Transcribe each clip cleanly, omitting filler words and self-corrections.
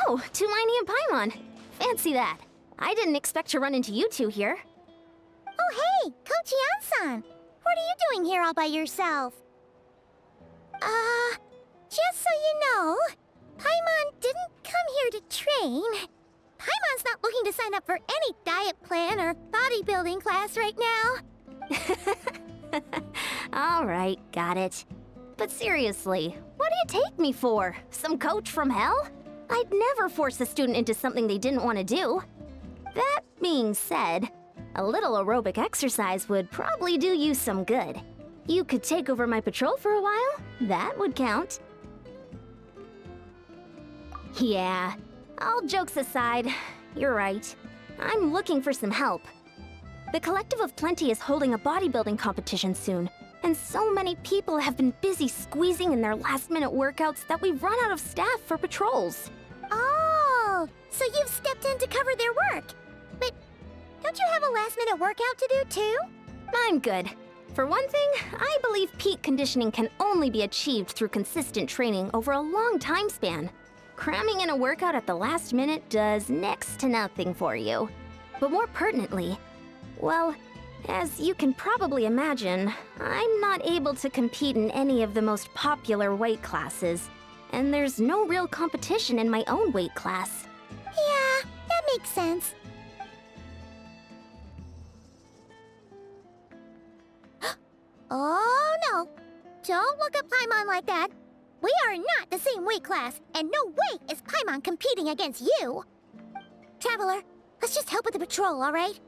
Oh, Tulani and Paimon. Fancy that. I didn't expect to run into you two here. Oh, hey, Coach Yan-san. What are you doing here all by yourself? Just so you know, Paimon didn't come here to train. Paimon's not looking to sign up for any diet plan or bodybuilding class right now. All right, got it. But seriously, what do you take me for? Some coach from hell? I'd never force a student into something they didn't want to do. That being said, a little aerobic exercise would probably do you some good. You could take over my patrol for a while. That would count. Yeah, all jokes aside, you're right. I'm looking for some help. The Collective of Plenty is holding a bodybuilding competition soon, and so many people have been busy squeezing in their last-minute workouts that we've run out of staff for patrols. Oh, so you've stepped in to cover their work. But don't you have a last-minute workout to do too? I'm good. For one thing, I believe peak conditioning can only be achieved through consistent training over a long time span. Cramming in a workout at the last minute does next to nothing for you. But more pertinently, well, as you can probably imagine, I'm not able to compete in any of the most popular weight classes, and there's no real competition in my own weight class. Yeah, that makes sense. Oh no! Don't look at Paimon like that. We are not the same weight class, and no way is Paimon competing against you! Traveler, let's just help with the patrol, alright?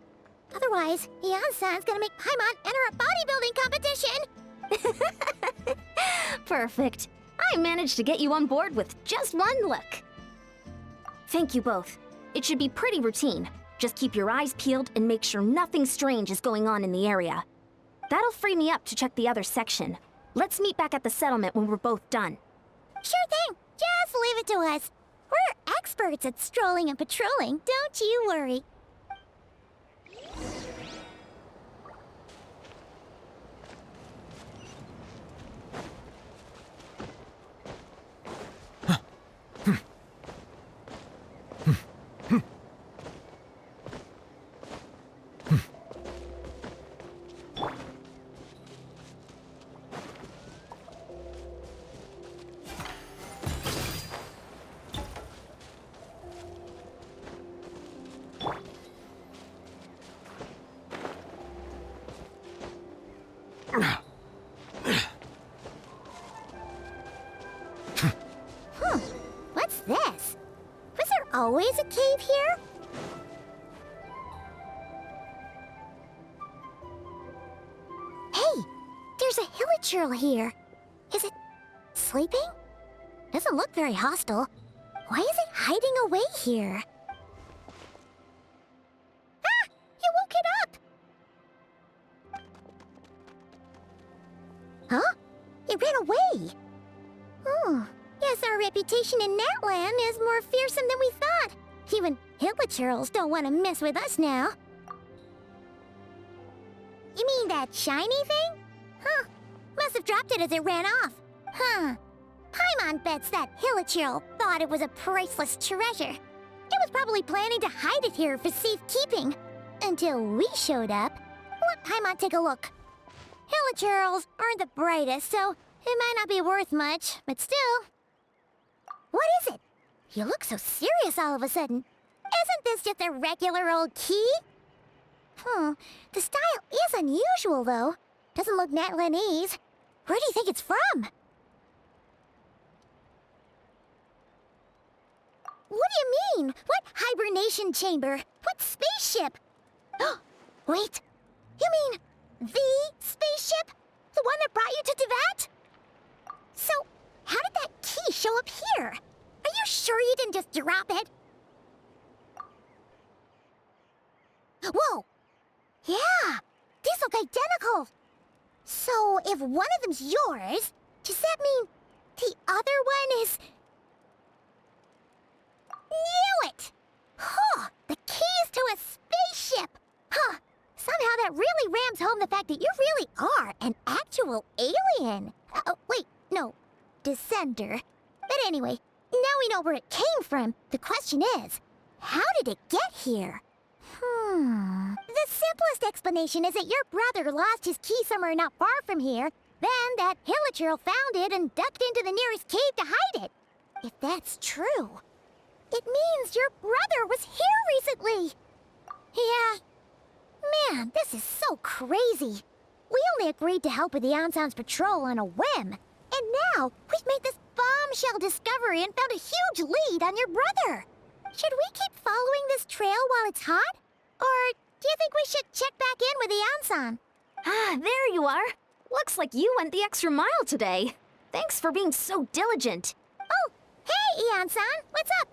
Otherwise, Yan-san's gonna make Paimon enter a bodybuilding competition! Perfect. I managed to get you on board with just one look. Thank you both. It should be pretty routine. Just keep your eyes peeled and make sure nothing strange is going on in the area. That'll free me up to check the other section. Let's meet back at the settlement when we're both done. Sure thing. Just leave it to us. We're experts at strolling and patrolling, don't you worry. What's this? Was there always a cave here? There's a hilichurl here. Is it sleeping? Doesn't look very hostile. Why is it hiding away here? Ah! You woke it up! Huh? It ran away. Oh, guess our reputation in Natlan is more fearsome than we thought. Even hilichurls don't want to mess with us now. You mean that shiny thing? Huh. Must have dropped it as it ran off. Huh. Paimon bets that hilichurl thought it was a priceless treasure. It was probably planning to hide it here for safekeeping. Until we showed up. Let Paimon take a look. Hilichurls aren't the brightest, so it might not be worth much, but still. What is it? You look so serious all of a sudden. Isn't this just a regular old key? The style is unusual, though. Doesn't look Natlanese. Where do you think it's from? What do you mean? What hibernation chamber? What spaceship? Wait, you mean the spaceship? The one that brought you to Teyvat? So, how did that key show up here? Are you sure you didn't just drop it? Whoa! Yeah! These look identical! So, if one of them's yours, does that mean the other one is... Knew it! Huh! The keys to a spaceship! Huh! Somehow that really rams home the fact that you really are an actual alien! Wait, no. Descender. But anyway, now we know where it came from. The question is, how did it get here? The simplest explanation is that your brother lost his key somewhere not far from here. Then that hilichurl found it and ducked into the nearest cave to hide it. If that's true, it means your brother was here recently. Yeah. Man, this is so crazy. We only agreed to help with the Anson's patrol on a whim. And now, we've made this bombshell discovery and found a huge lead on your brother. Should we keep following this trail while it's hot? Or do you think we should check back in with the Anson? Ah, there you are. Looks like you went the extra mile today. Thanks for being so diligent. Oh, hey, Anson, what's up?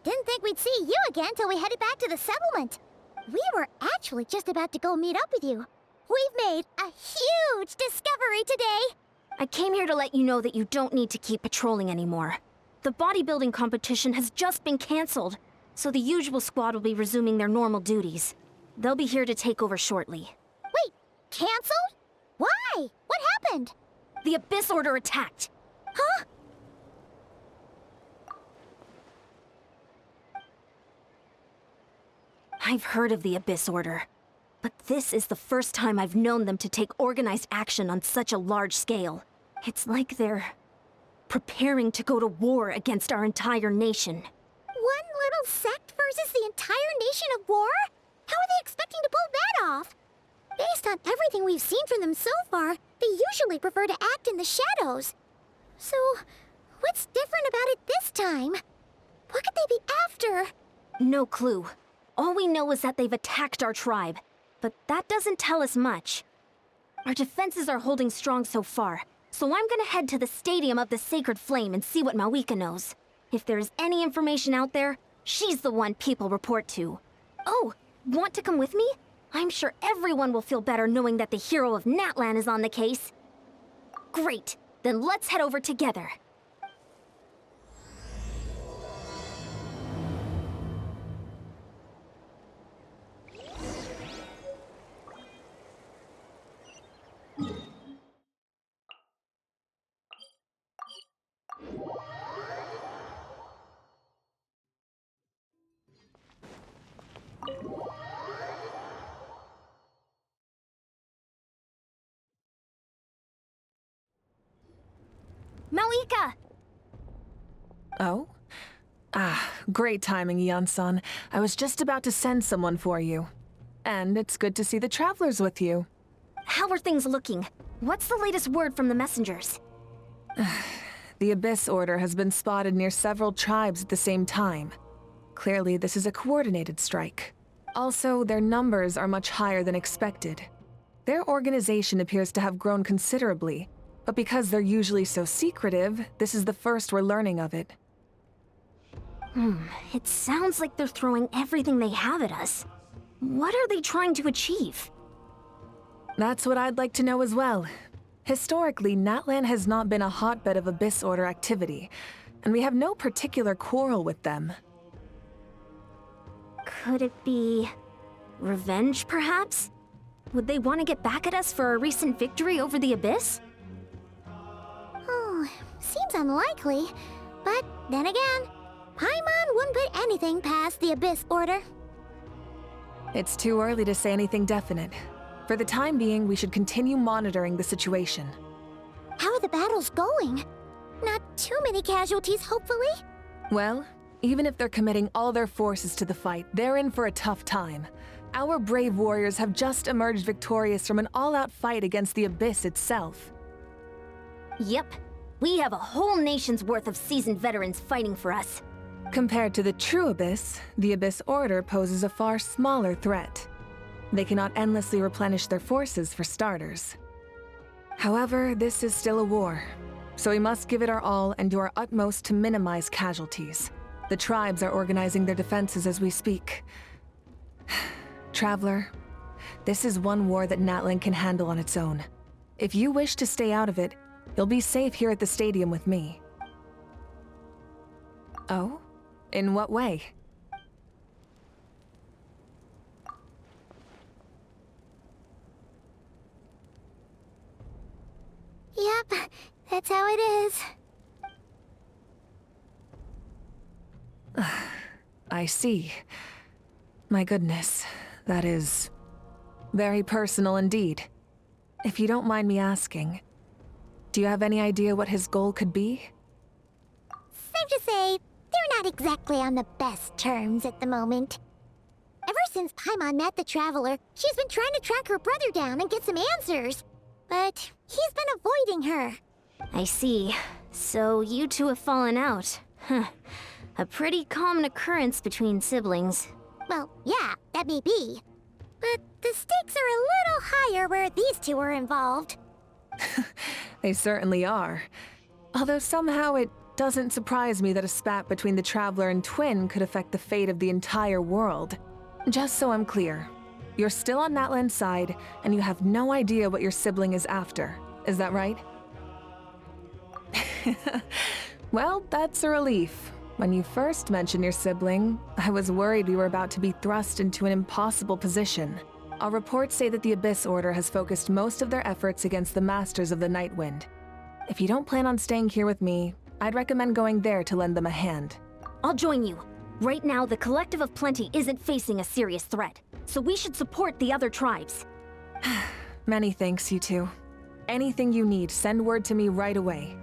Didn't think we'd see you again till we headed back to the settlement. We were actually just about to go meet up with you. We've made a huge discovery today. I came here to let you know that you don't need to keep patrolling anymore. The bodybuilding competition has just been cancelled, so the usual squad will be resuming their normal duties. They'll be here to take over shortly. Wait, cancelled? Why? What happened? The Abyss Order attacked. Huh? I've heard of the Abyss Order, but this is the first time I've known them to take organized action on such a large scale. It's like they're preparing to go to war against our entire nation. One little sect versus the entire nation of war? How are they expecting to pull that off? Based on everything we've seen from them so far, they usually prefer to act in the shadows. So, what's different about it this time? What could they be after? No clue. All we know is that they've attacked our tribe, but that doesn't tell us much. Our defenses are holding strong so far, so I'm gonna head to the Stadium of the Sacred Flame and see what Mawika knows. If there's any information out there, she's the one people report to. Oh, want to come with me? I'm sure everyone will feel better knowing that the hero of Natlan is on the case. Great, then let's head over together. Mawika! Oh? Great timing, Yansan. I was just about to send someone for you. And it's good to see the travelers with you. How are things looking? What's the latest word from the messengers? The Abyss Order has been spotted near several tribes at the same time. Clearly, this is a coordinated strike. Also, their numbers are much higher than expected. Their organization appears to have grown considerably, but because they're usually so secretive, this is the first we're learning of it. It sounds like they're throwing everything they have at us. What are they trying to achieve? That's what I'd like to know as well. Historically, Natlan has not been a hotbed of Abyss Order activity, and we have no particular quarrel with them. Could it be revenge, perhaps? Would they want to get back at us for our recent victory over the Abyss? Oh, seems unlikely. But then again, Paimon wouldn't put anything past the Abyss Order. It's too early to say anything definite. For the time being, we should continue monitoring the situation. How are the battles going? Not too many casualties, hopefully? Well, even if they're committing all their forces to the fight, they're in for a tough time. Our brave warriors have just emerged victorious from an all-out fight against the Abyss itself. Yep. We have a whole nation's worth of seasoned veterans fighting for us. Compared to the true Abyss, the Abyss Order poses a far smaller threat. They cannot endlessly replenish their forces, for starters. However, this is still a war, so we must give it our all and do our utmost to minimize casualties. The tribes are organizing their defenses as we speak. Traveler, this is one war that Natlan can handle on its own. If you wish to stay out of it, you'll be safe here at the stadium with me. Oh? In what way? Yep, that's how it is. I see. My goodness, that is very personal indeed. If you don't mind me asking, do you have any idea what his goal could be? Safe to say, they're not exactly on the best terms at the moment. Ever since Paimon met the Traveler, she's been trying to track her brother down and get some answers. But he's been avoiding her. I see. So you two have fallen out. Huh. A pretty common occurrence between siblings. Well, yeah, that may be. But the stakes are a little higher where these two are involved. They certainly are. Although somehow it doesn't surprise me that a spat between the Traveler and Twin could affect the fate of the entire world. Just so I'm clear, you're still on Natlan's side, and you have no idea what your sibling is after. Is that right? Well, that's a relief. When you first mentioned your sibling, I was worried we were about to be thrust into an impossible position. Our reports say that the Abyss Order has focused most of their efforts against the Masters of the Nightwind. If you don't plan on staying here with me, I'd recommend going there to lend them a hand. I'll join you. Right now, the Collective of Plenty isn't facing a serious threat, so we should support the other tribes. Many thanks, you two. Anything you need, send word to me right away.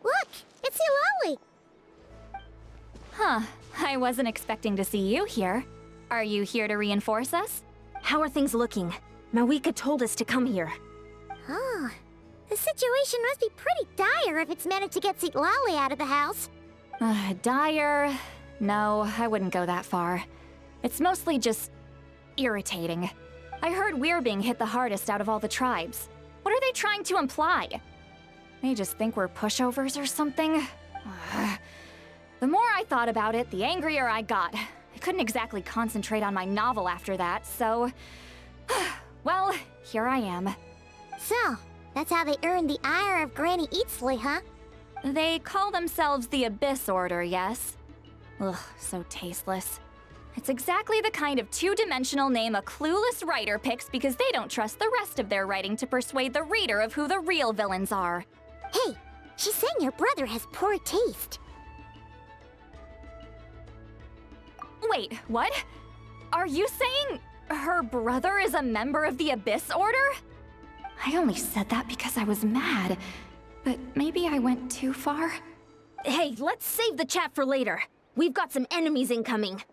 Look, it's Eulalie! Huh. I wasn't expecting to see you here. Are you here to reinforce us? How are things looking? Mawika told us to come here. Oh, the situation must be pretty dire if it's managed to get Eulalie out of the house. Dire? No, I wouldn't go that far. It's mostly just irritating. I heard we're being hit the hardest out of all the tribes. What are they trying to imply? They just think we're pushovers or something? The more I thought about it, the angrier I got. I couldn't exactly concentrate on my novel after that, so... well, here I am. So, that's how they earned the ire of Granny Eatsley, huh? They call themselves the Abyss Order, yes? Ugh, so tasteless. It's exactly the kind of two-dimensional name a clueless writer picks because they don't trust the rest of their writing to persuade the reader of who the real villains are. Hey, she's saying your brother has poor taste. Wait, what? Are you saying her brother is a member of the Abyss Order? I only said that because I was mad, but maybe I went too far. Hey, let's save the chat for later. We've got some enemies incoming.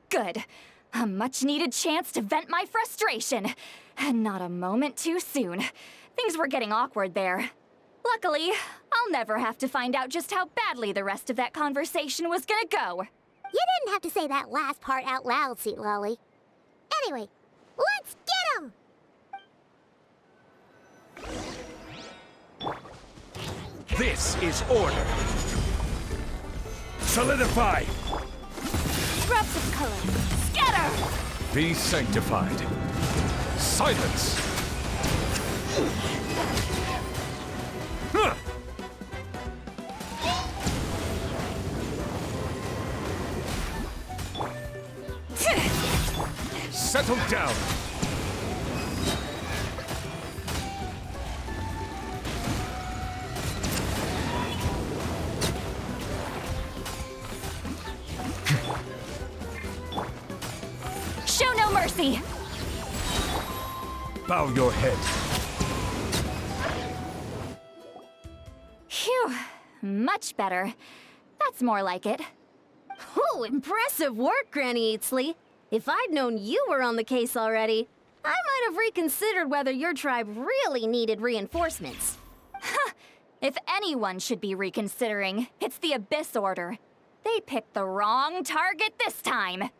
Good. A much-needed chance to vent my frustration. And not a moment too soon. Things were getting awkward there. Luckily, I'll never have to find out just how badly the rest of that conversation was gonna go. You didn't have to say that last part out loud, Sweet Lolly. Anyway, let's get him! This is order. Solidify! Drops of color. Scatter! Be sanctified. Silence! Huh. Settle down! Show no mercy! Bow your head. Phew. Much better. That's more like it. Ooh, impressive work, Granny Eatsley. If I'd known you were on the case already, I might have reconsidered whether your tribe really needed reinforcements. If anyone should be reconsidering, it's the Abyss Order. They picked the wrong target this time.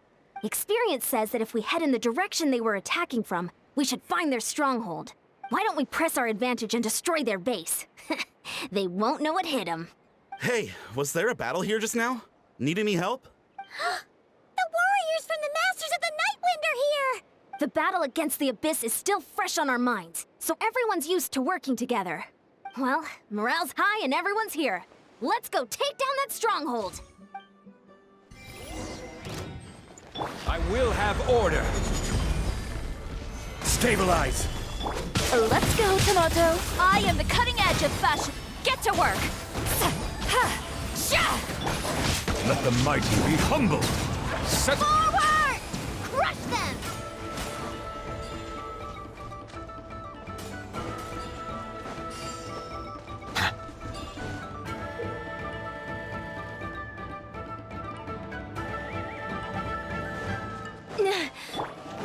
Experience says that if we head in the direction they were attacking from, we should find their stronghold. Why don't we press our advantage and destroy their base? They won't know it hit them. Hey, was there a battle here just now? Need any help? The warriors from the Masters of the Nightwind are here! The battle against the Abyss is still fresh on our minds, so everyone's used to working together. Well, morale's high and everyone's here. Let's go take down that stronghold! I will have order. Stabilize. Let's go, Tomato. I am the cutting edge of fashion. Get to work. Let the mighty be humble. Settle. Forward! Crush them!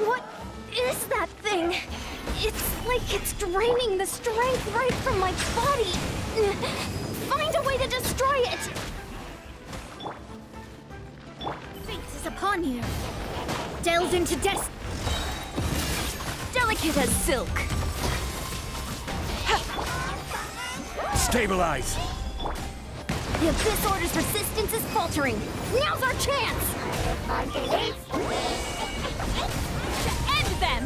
What is that thing? It's like it's draining the strength right from my body. Find a way to destroy it! Fate is upon you. Delves into Delicate as silk. Stabilize. The Abyss Order's resistance is faltering. Now's our chance! To end them!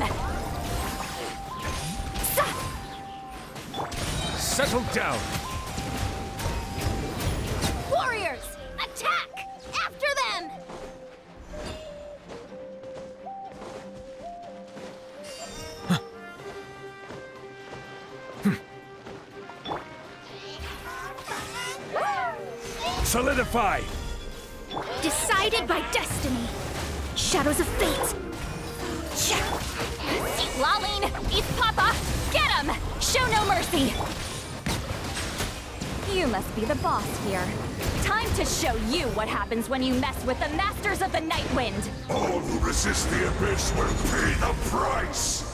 Settle down. Warriors, attack! After them! Solidify. Decided by destiny. Shadows of fate. Laline, East Papa, get him! Show no mercy! You must be the boss here. Time to show you what happens when you mess with the Masters of the Nightwind! All who resist the Abyss will pay the price!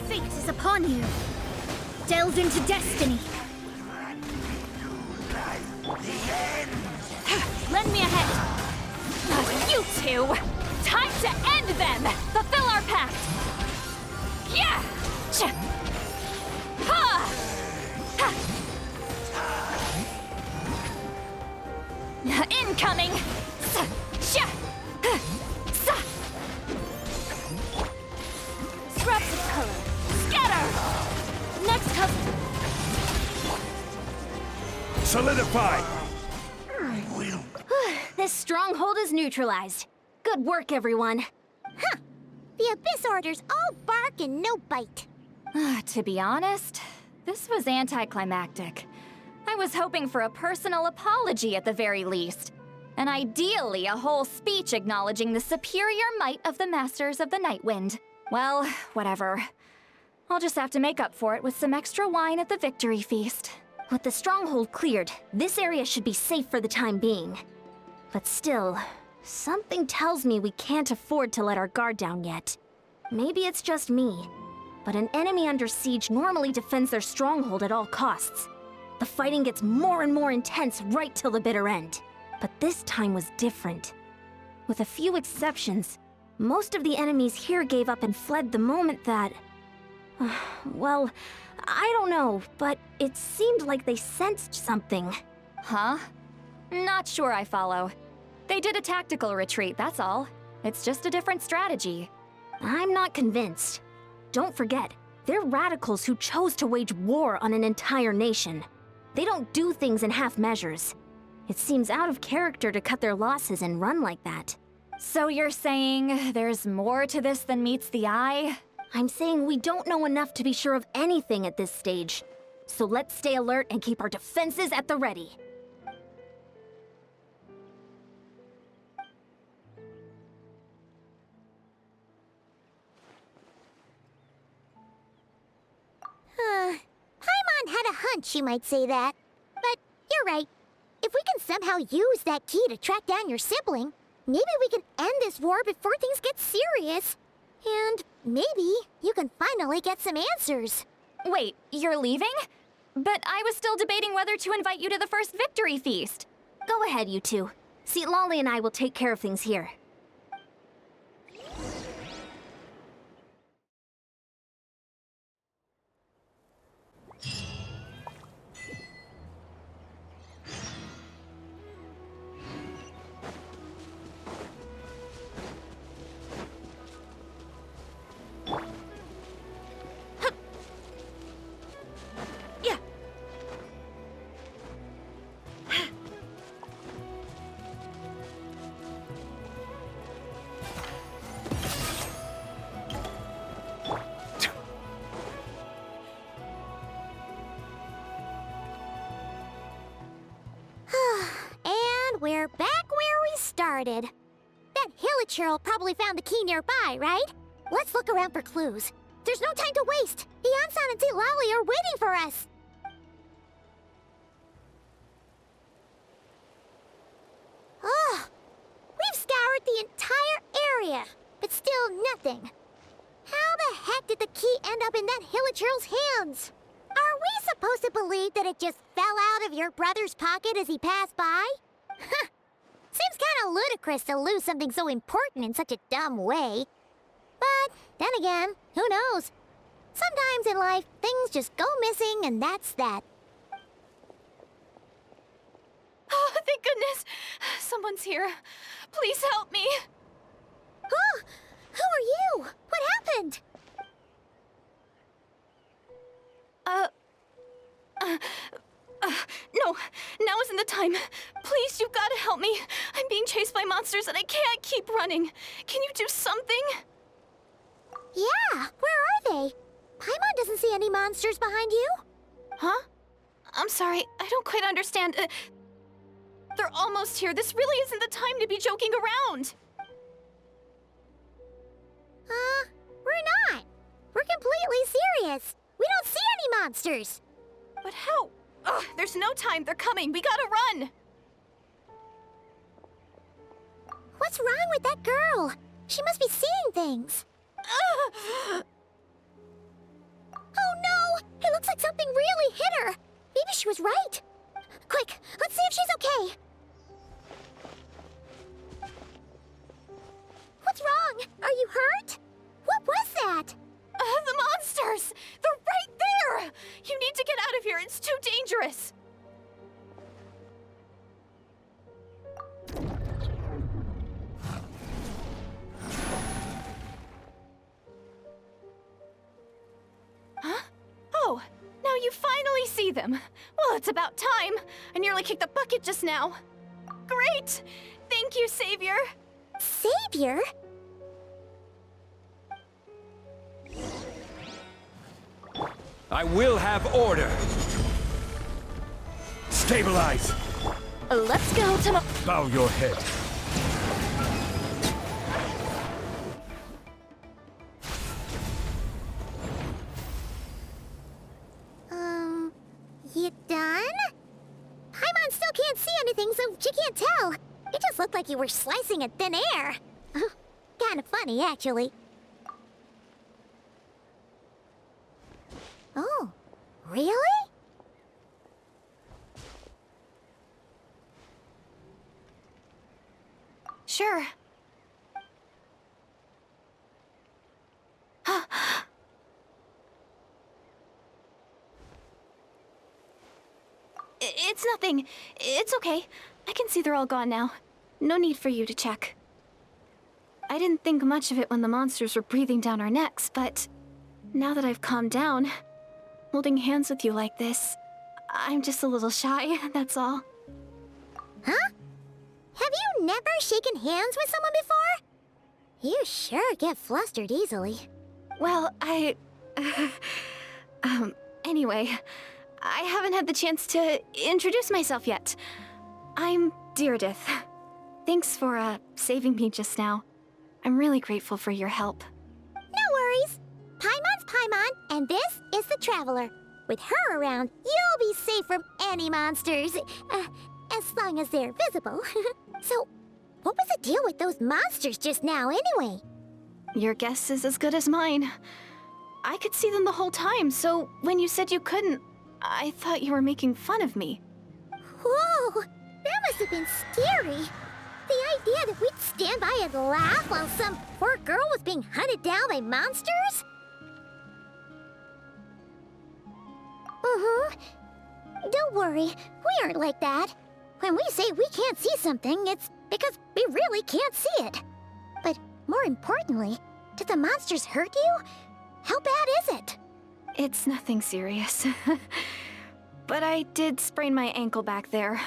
Fate is upon you. Delves into destiny. Lend me a hand! You two! Time to end them! Fulfill our pact! Yeah! Ha! Incoming! Scraps of color. Scatter! Next up. Solidify! This stronghold is neutralized. Good work, everyone. The Abyss Order's all bark and no bite. To be honest, this was anticlimactic. I was hoping for a personal apology at the very least. And ideally, a whole speech acknowledging the superior might of the Masters of the Nightwind. Well, whatever. I'll just have to make up for it with some extra wine at the victory feast. With the stronghold cleared, this area should be safe for the time being. But still, something tells me we can't afford to let our guard down yet. Maybe it's just me, but an enemy under siege normally defends their stronghold at all costs. The fighting gets more and more intense right till the bitter end. But this time was different. With a few exceptions, most of the enemies here gave up and fled the moment that... well, I don't know, but it seemed like they sensed something. Huh? Not sure I follow. They did a tactical retreat, that's all. It's just a different strategy. I'm not convinced. Don't forget, they're radicals who chose to wage war on an entire nation. They don't do things in half measures. It seems out of character to cut their losses and run like that. So you're saying there's more to this than meets the eye? I'm saying we don't know enough to be sure of anything at this stage. So let's stay alert and keep our defenses at the ready. Paimon had a hunch you might say that. But you're right. If we can somehow use that key to track down your sibling, maybe we can end this war before things get serious. And maybe you can finally get some answers. Wait, you're leaving? But I was still debating whether to invite you to the first victory feast. Go ahead, you two. See, Lolly and I will take care of things here. We're back where we started. That Hilichurl probably found the key nearby, right? Let's look around for clues. There's no time to waste. Yansan and Lolly are waiting for us. Ugh. We've scoured the entire area, but still nothing. How the heck did the key end up in that Hilichurl's hands? Are we supposed to believe that it just fell out of your brother's pocket as he passed by? Seems kinda ludicrous to lose something so important in such a dumb way. But then again, who knows? Sometimes in life, things just go missing and that's that. Oh, thank goodness! Someone's here. Please help me! Who are you? What happened? No, now isn't the time. Please, you've gotta help me. I'm being chased by monsters and I can't keep running. Can you do something? Yeah, where are they? Paimon doesn't see any monsters behind you. Huh? I'm sorry, I don't quite understand. They're almost here. This really isn't the time to be joking around. We're not. We're completely serious. We don't see any monsters. But how? Ugh, there's no time. They're coming. We gotta run. What's wrong with that girl? She must be seeing things. Oh no! It looks like something really hit her. Maybe she was right. Quick, let's see if she's okay. What's wrong? Are you hurt? What was that? The monsters! They're right there! You need to get out of here. It's too dangerous. you finally see them. Well, it's about time. I nearly kicked the bucket just now. Great! Thank you, Savior. Savior? I will have order. Stabilize. Let's go to Bow your head. You done? Paimon still can't see anything, so she can't tell. It just looked like you were slicing at thin air. Kinda funny, actually. Oh, really? Sure. It's nothing. It's okay. I can see they're all gone now. No need for you to check. I didn't think much of it when the monsters were breathing down our necks, but now that I've calmed down, holding hands with you like this, I'm just a little shy, that's all. Huh? Have you never shaken hands with someone before? You sure get flustered easily. Well, anyway, I haven't had the chance to introduce myself yet. I'm Deirdith. Thanks for, saving me just now. I'm really grateful for your help. No worries. Paimon's Paimon, and this is the Traveler. With her around, you'll be safe from any monsters. As long as they're visible. So, what was the deal with those monsters just now, anyway? Your guess is as good as mine. I could see them the whole time, so when you said you couldn't, I thought you were making fun of me. Whoa! That must have been scary. The idea that we'd stand by and laugh while some poor girl was being hunted down by monsters? Don't worry, we aren't like that. When we say we can't see something, it's because we really can't see it. But more importantly, did the monsters hurt you? How bad is it? It's nothing serious. But I did sprain my ankle back there.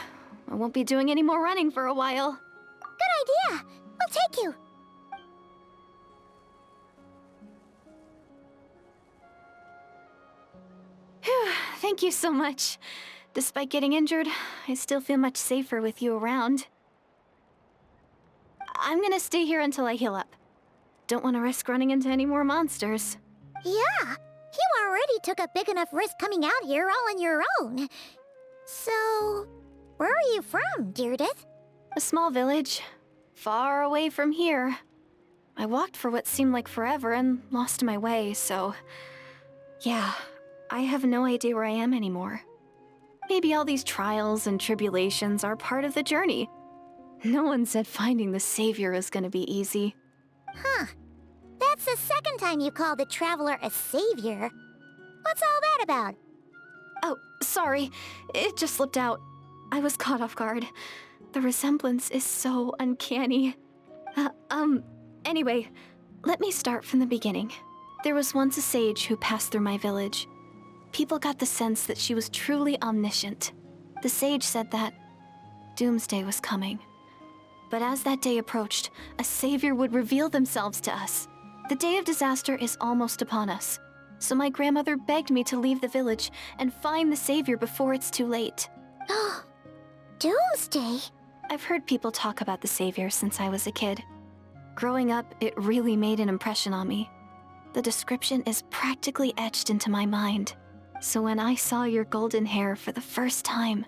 I won't be doing any more running for a while. Good idea. We'll take you. Phew, thank you so much. Despite getting injured, I still feel much safer with you around. I'm gonna stay here until I heal up. Don't want to risk running into any more monsters. Yeah, you already took a big enough risk coming out here all on your own. So, where are you from, Deirdith? A small village, far away from here. I walked for what seemed like forever and lost my way, so... yeah, I have no idea where I am anymore. Maybe all these trials and tribulations are part of the journey. No one said finding the Savior is gonna be easy. Huh. That's the second time you called the Traveler a savior. What's all that about? Oh, sorry. It just slipped out. I was caught off guard. The resemblance is so uncanny. Anyway, let me start from the beginning. There was once a sage who passed through my village. People got the sense that she was truly omniscient. The sage said that doomsday was coming. But as that day approached, a savior would reveal themselves to us. The day of disaster is almost upon us. So my grandmother begged me to leave the village and find the savior before it's too late. Doomsday? I've heard people talk about the savior since I was a kid. Growing up, it really made an impression on me. The description is practically etched into my mind. So when I saw your golden hair for the first time,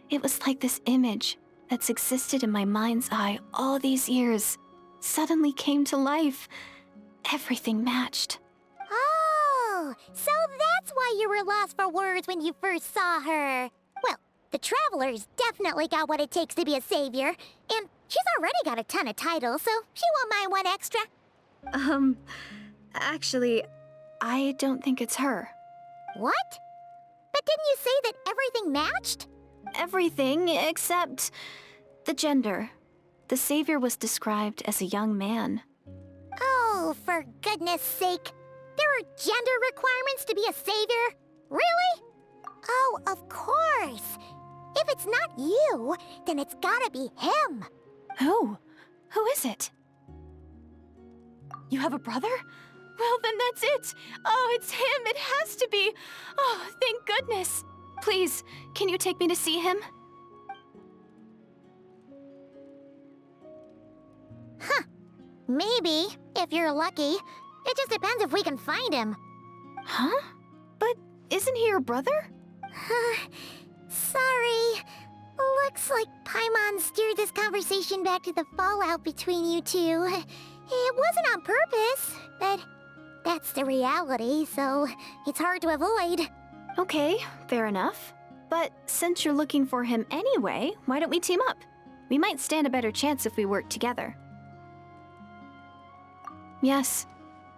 it was like this image that's existed in my mind's eye all these years suddenly came to life. Everything matched. Oh, so that's why you were lost for words when you first saw her. Well, the Traveler's definitely got what it takes to be a savior, and she's already got a ton of titles, so she won't mind one extra. Actually, I don't think it's her. What? But didn't you say that everything matched? Everything except the gender. The savior was described as a young man. Oh, for goodness sake. There are gender requirements to be a savior? Really? Oh, of course! If it's not you, then it's gotta be him! Who? Who is it? You have a brother? Well, then that's it! Oh, it's him! It has to be! Oh, thank goodness! Please, can you take me to see him? Huh. Maybe, if you're lucky. It just depends if we can find him. Huh? But isn't he your brother? Sorry. Looks like Paimon steered this conversation back to the fallout between you two. It wasn't on purpose, but that's the reality, so it's hard to avoid. Okay, fair enough. But since you're looking for him anyway, why don't we team up? We might stand a better chance if we work together. Yes,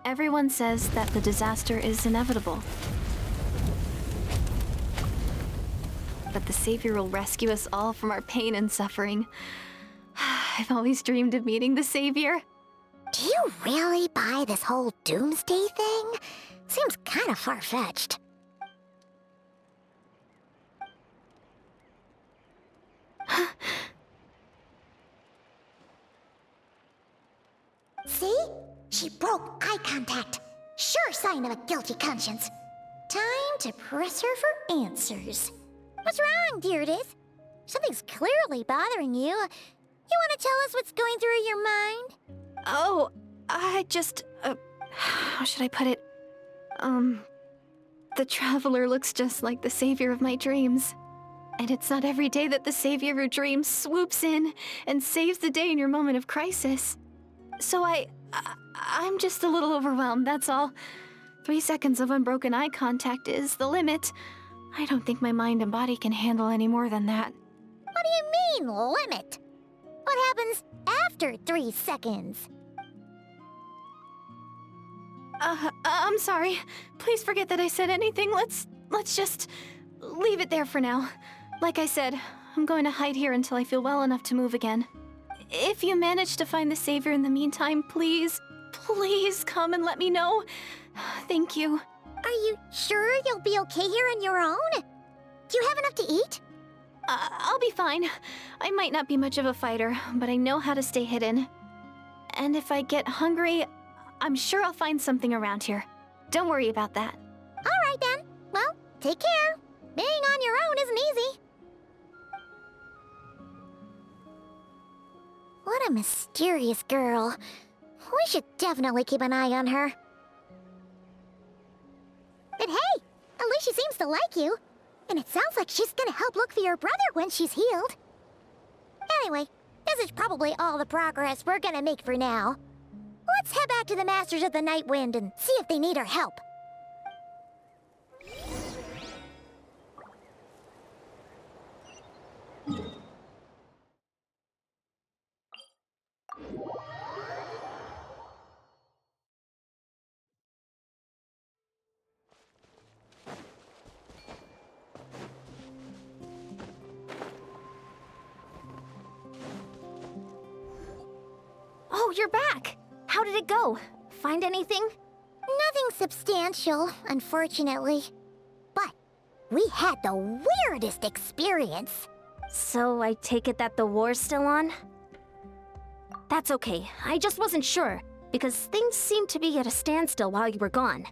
everyone says that the disaster is inevitable. But the Savior will rescue us all from our pain and suffering. I've always dreamed of meeting the Savior. Do you really buy this whole doomsday thing? Seems kind of far-fetched. See? She broke eye contact. Sure sign of a guilty conscience. Time to press her for answers. What's wrong, Deirdis? Something's clearly bothering you. You want to tell us what's going through your mind? Oh, I just, how should I put it? The Traveler looks just like the Savior of my dreams. And it's not every day that the Savior of your dreams swoops in and saves the day in your moment of crisis. So I'm just a little overwhelmed, that's all. 3 seconds of unbroken eye contact is the limit. I don't think my mind and body can handle any more than that. What do you mean, limit? What happens after 3 seconds? I'm sorry. Please forget that I said anything. Let's just leave it there for now. Like I said, I'm going to hide here until I feel well enough to move again. If you manage to find the Savior in the meantime, please come and let me know. Thank you. Are you sure you'll be okay here on your own? Do you have enough to eat? I'll be fine. I might not be much of a fighter, but I know how to stay hidden. And if I get hungry, I'm sure I'll find something around here. Don't worry about that. All right then. Well, take care. Being on your own isn't easy. What a mysterious girl. We should definitely keep an eye on her. But hey, at least she seems to like you. And it sounds like she's gonna help look for your brother when she's healed. Anyway, this is probably all the progress we're gonna make for now. Let's head back to the Masters of the Night Wind and see if they need our help. Oh, you're back! How did it go? Find anything? Nothing substantial, unfortunately. But we had the weirdest experience. So I take it that the war's still on? That's okay. I just wasn't sure, because things seemed to be at a standstill while you were gone.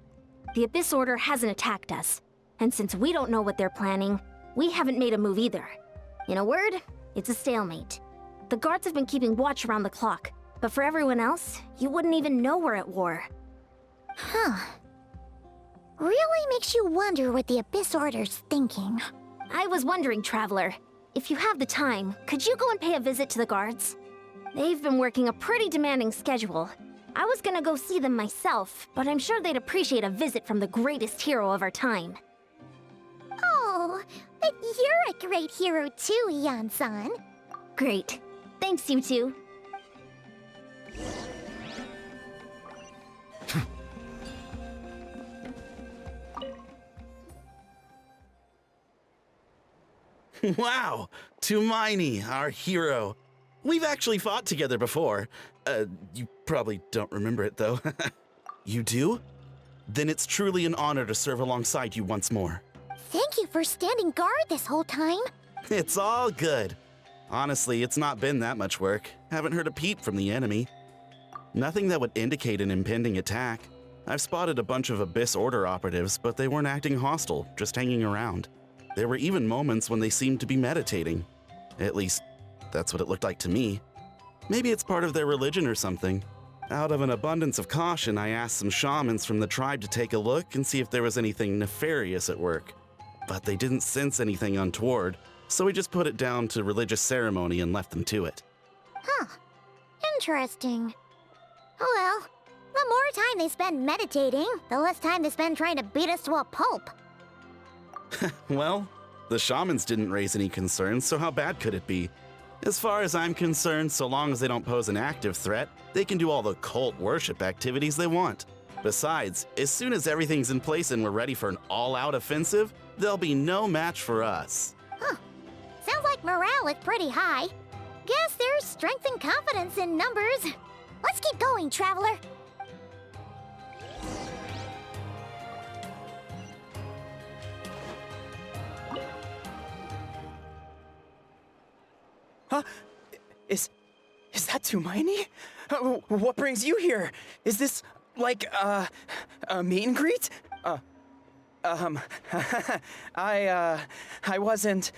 The Abyss Order hasn't attacked us, and since we don't know what they're planning, we haven't made a move either. In a word, it's a stalemate. The guards have been keeping watch around the clock, but for everyone else, you wouldn't even know we're at war. Huh. Really makes you wonder what the Abyss Order's thinking. I was wondering, Traveler, if you have the time, could you go and pay a visit to the guards? They've been working a pretty demanding schedule. I was gonna go see them myself, but I'm sure they'd appreciate a visit from the greatest hero of our time. Oh, but you're a great hero too, Yan-san. Great. Thanks, you two. Wow, Tumaini, our hero. We've actually fought together before. You probably don't remember it, though. You do? Then it's truly an honor to serve alongside you once more. Thank you for standing guard this whole time. It's all good. Honestly, it's not been that much work. Haven't heard a peep from the enemy. Nothing that would indicate an impending attack. I've spotted a bunch of Abyss Order operatives, but they weren't acting hostile, just hanging around. There were even moments when they seemed to be meditating. At least, that's what it looked like to me. Maybe it's part of their religion or something. Out of an abundance of caution, I asked some shamans from the tribe to take a look and see if there was anything nefarious at work. But they didn't sense anything untoward, so we just put it down to religious ceremony and left them to it. Huh. Interesting. Oh well, the more time they spend meditating, the less time they spend trying to beat us to a pulp. Well, the shamans didn't raise any concerns, so how bad could it be? As far as I'm concerned, so long as they don't pose an active threat, they can do all the cult worship activities they want. Besides, as soon as everything's in place and we're ready for an all-out offensive, there'll be no match for us. Huh. Sounds like morale is pretty high. Guess there's strength and confidence in numbers. Let's keep going, Traveler. Huh? Is that Tumaini? What brings you here? Is this like a meet and greet? I wasn't.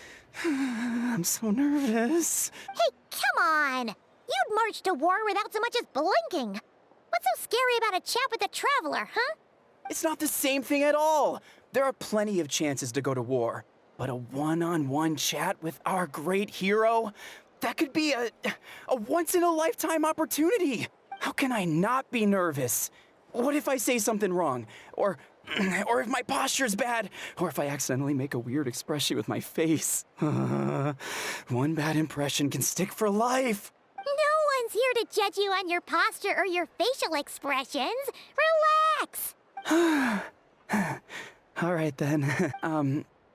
I'm so nervous. Hey, come on! You'd march to war without so much as blinking. What's so scary about a chat with a Traveler, huh? It's not the same thing at all. There are plenty of chances to go to war, but a one-on-one chat with our great hero, that could be a once-in-a-lifetime opportunity. How can I not be nervous? What if I say something wrong? Or if my posture's bad? Or if I accidentally make a weird expression with my face? One bad impression can stick for life. No one's here to judge you on your posture or your facial expressions. Relax! All right then.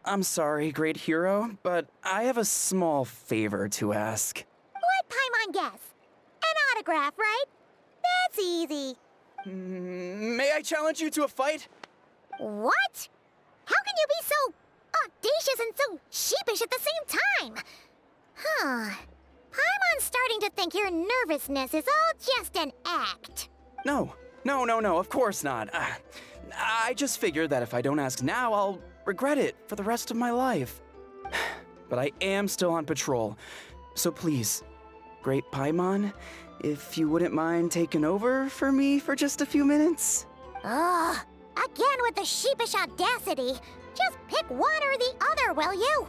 I'm sorry, great hero, but I have a small favor to ask. Let Paimon guess. An autograph, right? That's easy. May I challenge you to a fight? What? How can you be so audacious and so sheepish at the same time? Huh. Paimon's starting to think your nervousness is all just an act. No, of course not. I just figured that if I don't ask now, I'll regret it for the rest of my life. But I am still on patrol, so please, Great Paimon, if you wouldn't mind taking over for me for just a few minutes? Ugh, again with the sheepish audacity. Just pick one or the other, will you?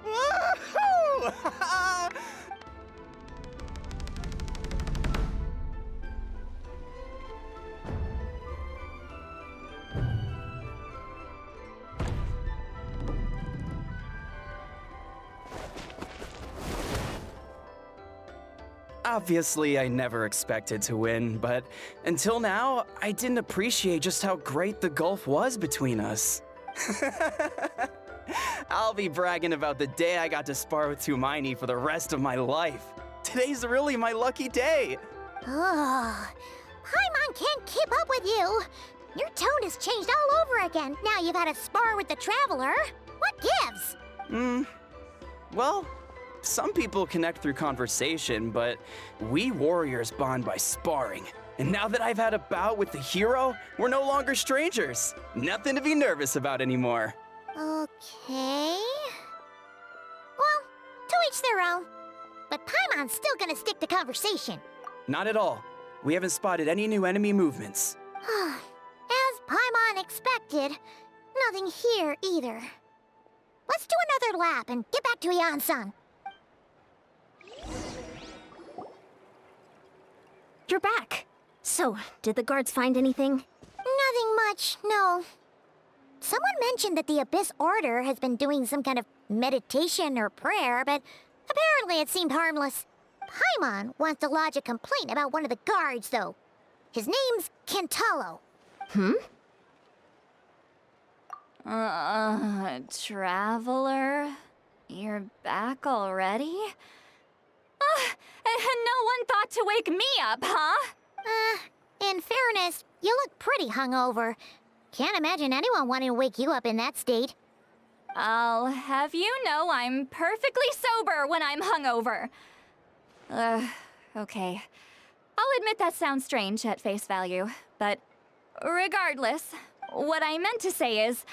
Woohoo! Obviously, I never expected to win, but until now, I didn't appreciate just how great the gulf was between us. I'll be bragging about the day I got to spar with Tumaini for the rest of my life. Today's really my lucky day. Ugh, Paimon can't keep up with you. Your tone has changed all over again now you've had a spar with the Traveler. What gives? Well, some people connect through conversation, but we warriors bond by sparring. And now that I've had a bout with the hero, we're no longer strangers. Nothing to be nervous about anymore. Okay. Well, to each their own. But Paimon's still gonna stick to conversation. Not at all. We haven't spotted any new enemy movements. As Paimon expected, nothing here either. Let's do another lap and get back to Yan-san. You're back. So, did the guards find anything? Nothing much, no. Someone mentioned that the Abyss Order has been doing some kind of meditation or prayer, but apparently it seemed harmless. Paimon wants to lodge a complaint about one of the guards, though. His name's Kentalo. Traveler? You're back already? And no one thought to wake me up, huh? In fairness, you look pretty hungover. Can't imagine anyone wanting to wake you up in that state. I'll have you know I'm perfectly sober when I'm hungover. Okay. I'll admit that sounds strange at face value, but regardless, what I meant to say is,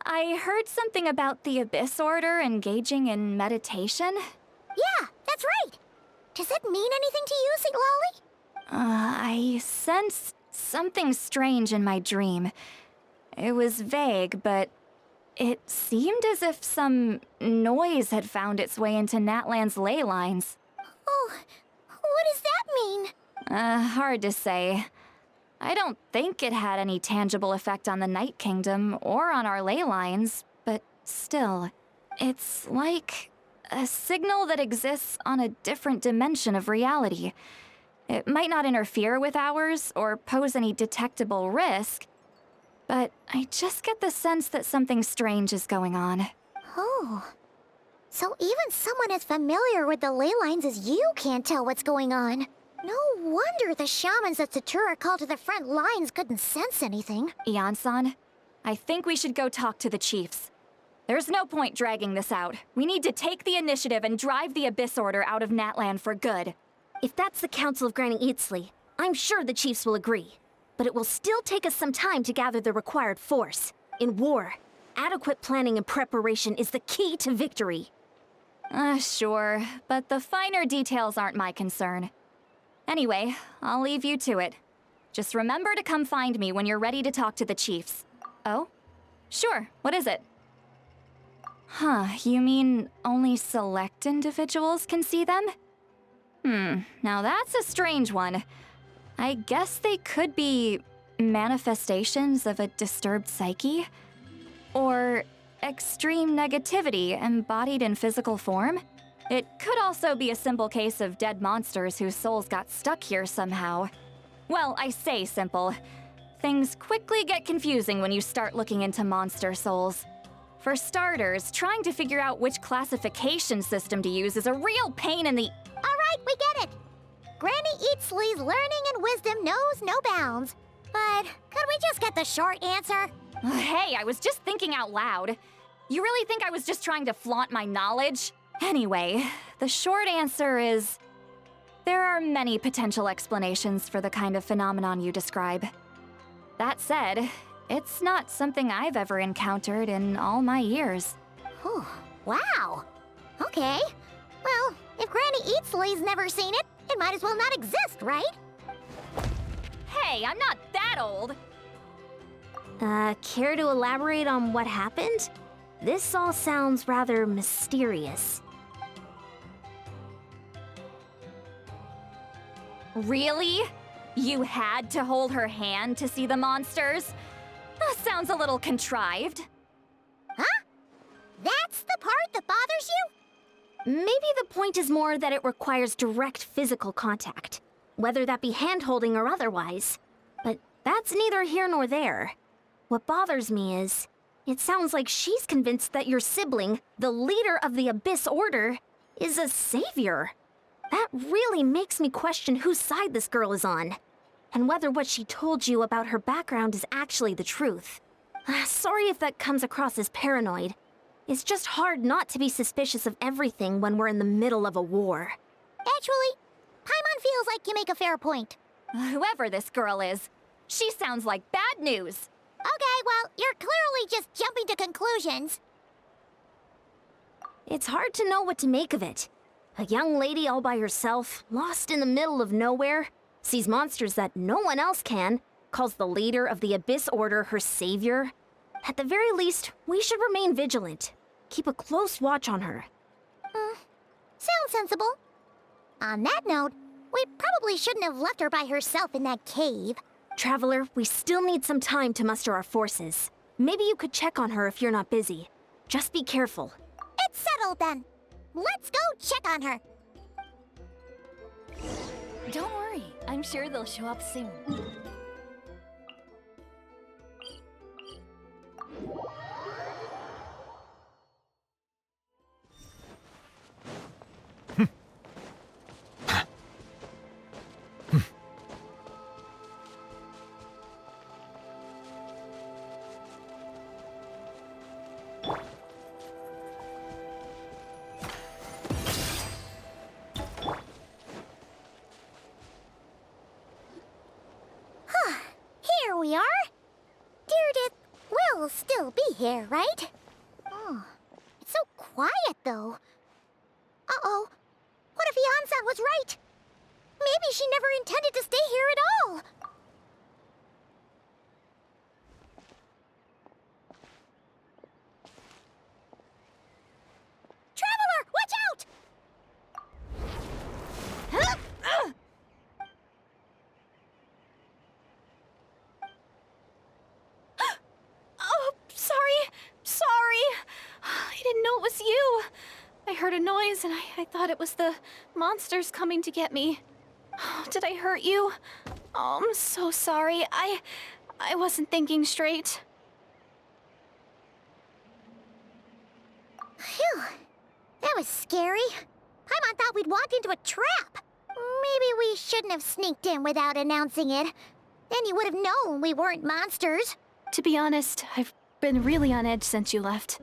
I heard something about the Abyss Order engaging in meditation. Yeah, that's right. Does it mean anything to you, St. Lolly? I sensed something strange in my dream. It was vague, but it seemed as if some noise had found its way into Natlan's ley lines. Oh, what does that mean? Hard to say. I don't think it had any tangible effect on the Night Kingdom or on our ley lines, but still, it's like a signal that exists on a different dimension of reality. It might not interfere with ours or pose any detectable risk, but I just get the sense that something strange is going on. Oh. So even someone as familiar with the ley lines as you can't tell what's going on. No wonder the shamans that Satura called to the front lines couldn't sense anything. Ian-san, I think we should go talk to the chiefs. There's no point dragging this out. We need to take the initiative and drive the Abyss Order out of Natlan for good. If that's the Council of Granny Eatsley, I'm sure the chiefs will agree. But it will still take us some time to gather the required force. In war, adequate planning and preparation is the key to victory. Sure, but the finer details aren't my concern. Anyway, I'll leave you to it. Just remember to come find me when you're ready to talk to the chiefs. Oh? Sure, what is it? Huh, you mean only select individuals can see them? Now that's a strange one. I guess they could be manifestations of a disturbed psyche? Or extreme negativity embodied in physical form? It could also be a simple case of dead monsters whose souls got stuck here somehow. Well, I say simple. Things quickly get confusing when you start looking into monster souls. For starters, trying to figure out which classification system to use is a real pain in the— Alright, we get it. Granny Eatsley's learning and wisdom knows no bounds. But could we just get the short answer? Hey, I was just thinking out loud. You really think I was just trying to flaunt my knowledge? Anyway, the short answer is, there are many potential explanations for the kind of phenomenon you describe. That said, it's not something I've ever encountered in all my years. Whew, wow. Okay. Well, if Granny Eatsley's never seen it, it might as well not exist, right? Hey, I'm not that old! Care to elaborate on what happened? This all sounds rather mysterious. Really? You had to hold her hand to see the monsters? That sounds a little contrived. Huh? That's the part that bothers you? Maybe the point is more that it requires direct physical contact, whether that be hand-holding or otherwise. But that's neither here nor there. What bothers me is, it sounds like she's convinced that your sibling, the leader of the Abyss Order, is a savior. That really makes me question whose side this girl is on, and whether what she told you about her background is actually the truth. Sorry if that comes across as paranoid. It's just hard not to be suspicious of everything when we're in the middle of a war. Actually, Paimon feels like you make a fair point. Whoever this girl is, she sounds like bad news. Okay, well, you're clearly just jumping to conclusions. It's hard to know what to make of it. A young lady all by herself, lost in the middle of nowhere, sees monsters that no one else can, calls the leader of the Abyss Order her savior. At the very least, we should remain vigilant. Keep a close watch on her. Sounds sensible. On that note, we probably shouldn't have left her by herself in that cave. Traveler, we still need some time to muster our forces. Maybe you could check on her if you're not busy. Just be careful. It's settled then. Let's go check on her. Don't worry, I'm sure they'll show up soon. will still be here, right? Oh, it's so quiet, though. Uh-oh. What if Yansan was right? Maybe she never intended to stay here at all. Traveler, watch out! Oh, sorry. I didn't know it was you. I heard a noise and I thought it was the monsters coming to get me. Did I hurt you? Oh, I'm so sorry. I wasn't thinking straight. Phew. That was scary. Paimon thought we'd walked into a trap. Maybe we shouldn't have sneaked in without announcing it. Then you would have known we weren't monsters. To be honest, I've been really on edge since you left.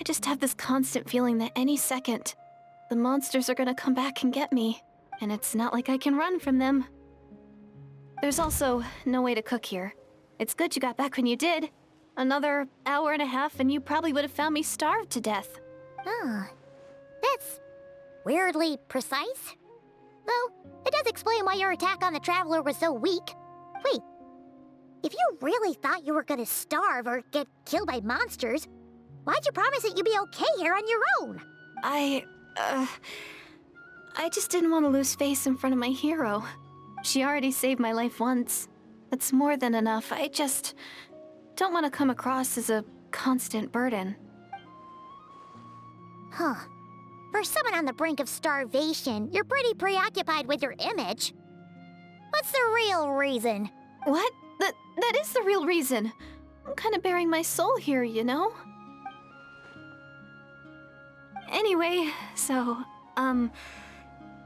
I just have this constant feeling that any second, the monsters are gonna come back and get me. And it's not like I can run from them. There's also no way to cook here. It's good you got back when you did. Another hour and a half and you probably would have found me starved to death. Oh, that's weirdly precise. Though, it does explain why your attack on the Traveler was so weak. Wait, if you really thought you were gonna starve or get killed by monsters, why'd you promise that you'd be okay here on your own? I just didn't want to lose face in front of my hero. She already saved my life once. That's more than enough. I just don't want to come across as a constant burden. Huh. For someone on the brink of starvation, you're pretty preoccupied with your image. What's the real reason? What? That is the real reason. I'm kind of bearing my soul here, you know? Anyway, so,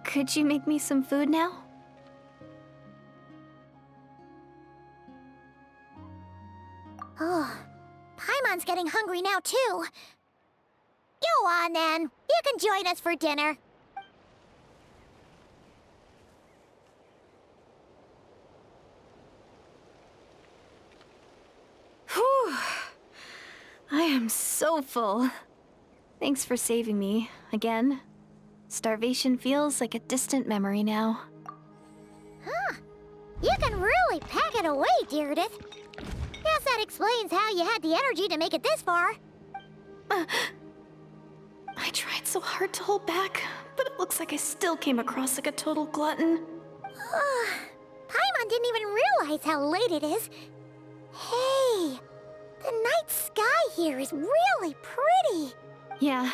could you make me some food now? Oh, Paimon's getting hungry now, too. Go on, then. You can join us for dinner. Whew. I am so full. Thanks for saving me, again. Starvation feels like a distant memory now. Huh. You can really pack it away, Deardith. Guess that explains how you had the energy to make it this far. I tried so hard to hold back, but it looks like I still came across like a total glutton. Paimon didn't even realize how late it is. Hey, the night sky here is really pretty. Yeah,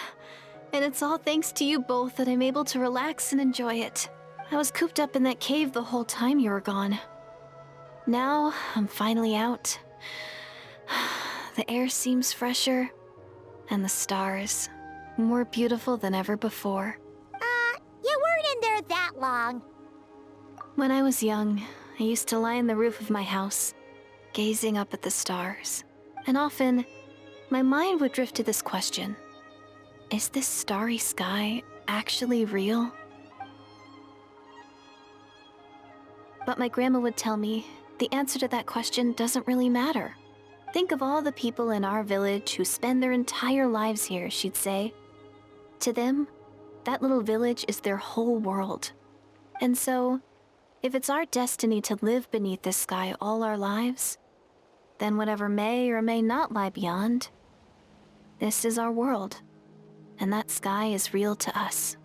and it's all thanks to you both that I'm able to relax and enjoy it. I was cooped up in that cave the whole time you were gone. Now, I'm finally out. The air seems fresher, and the stars more beautiful than ever before. You weren't in there that long. When I was young, I used to lie on the roof of my house, gazing up at the stars. And often, my mind would drift to this question. Is this starry sky actually real? But my grandma would tell me the answer to that question doesn't really matter. Think of all the people in our village who spend their entire lives here, she'd say. To them, that little village is their whole world. And so, if it's our destiny to live beneath this sky all our lives, then whatever may or may not lie beyond, this is our world. And that sky is real to us.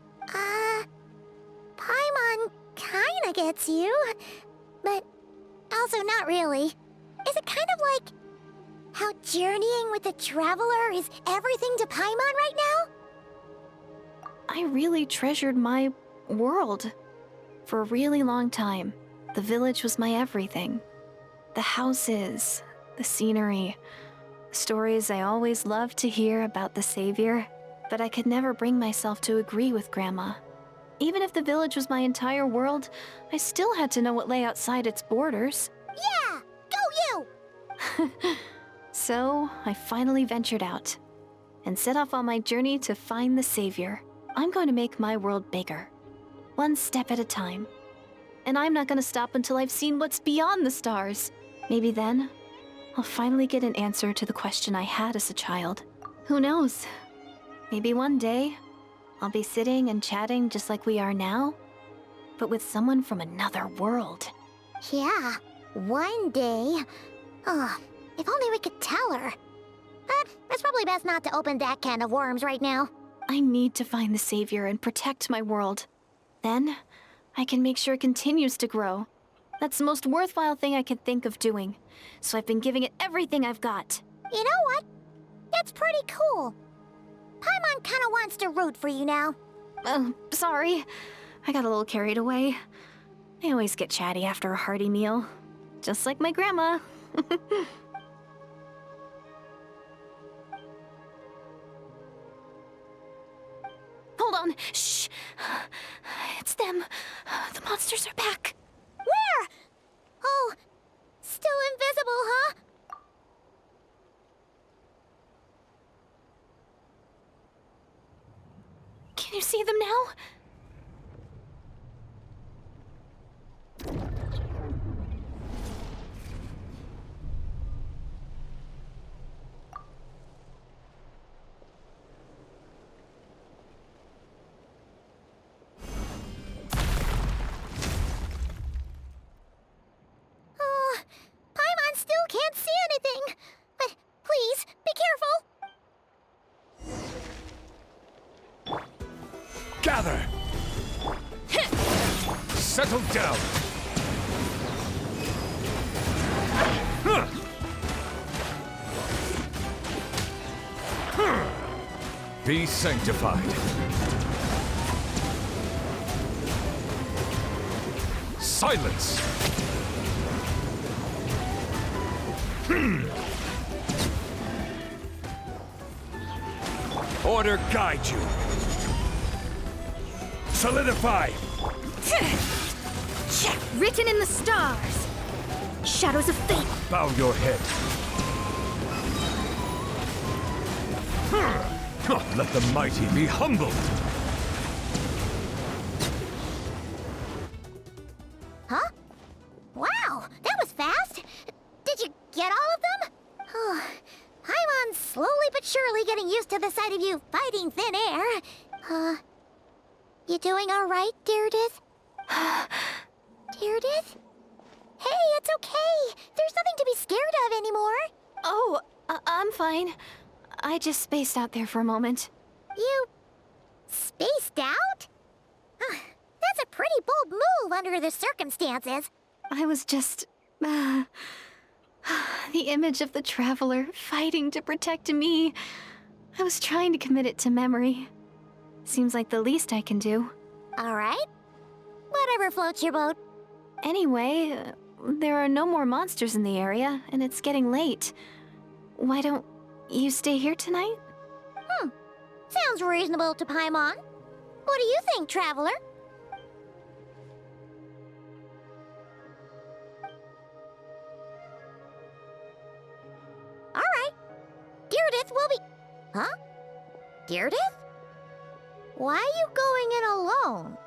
Paimon kinda gets you, but also not really. Is it kind of like how journeying with the Traveler is everything to Paimon right now? I really treasured my world. For a really long time, the village was my everything. The houses, the scenery, stories I always loved to hear about the Savior, but I could never bring myself to agree with Grandma. Even if the village was my entire world, I still had to know what lay outside its borders. Yeah! Go you! So, I finally ventured out and set off on my journey to find the Savior. I'm going to make my world bigger, one step at a time. And I'm not going to stop until I've seen what's beyond the stars. Maybe then, I'll finally get an answer to the question I had as a child. Who knows? Maybe one day, I'll be sitting and chatting just like we are now, but with someone from another world. Yeah, one day. Oh, if only we could tell her. But it's probably best not to open that can of worms right now. I need to find the Savior and protect my world. Then, I can make sure it continues to grow. That's the most worthwhile thing I could think of doing, so I've been giving it everything I've got. You know what? It's pretty cool. Paimon kinda wants to root for you now. Oh, sorry. I got a little carried away. I always get chatty after a hearty meal. Just like my grandma. Hold on. Shh. It's them. The monsters are back. Where? Oh, still invisible, huh? Can you see them now? Oh, Paimon still can't see anything. But please, be careful. Gather! Settle down! Huh. Huh. Be sanctified. Silence! Order guide you. Solidify! Written in the stars. Shadows of fate. Bow your head. Let the mighty be humbled. Huh? Wow, that was fast. Did you get all of them? Oh, Paimon's slowly but surely getting used to the sight of you fighting thin air. You doing all right, Deirdith? Deirdith? Hey, it's okay. There's nothing to be scared of anymore. Oh, I'm fine. I just spaced out there for a moment. You spaced out? That's a pretty bold move under the circumstances. I was just... the image of the Traveler fighting to protect me. I was trying to commit it to memory. Seems like the least I can do. All right. Whatever floats your boat. Anyway, there are no more monsters in the area, and it's getting late. Why don't you stay here tonight? Sounds reasonable to Paimon. What do you think, Traveler? All right. Deirdith will be... Huh? Deirdith? Why are you going in alone?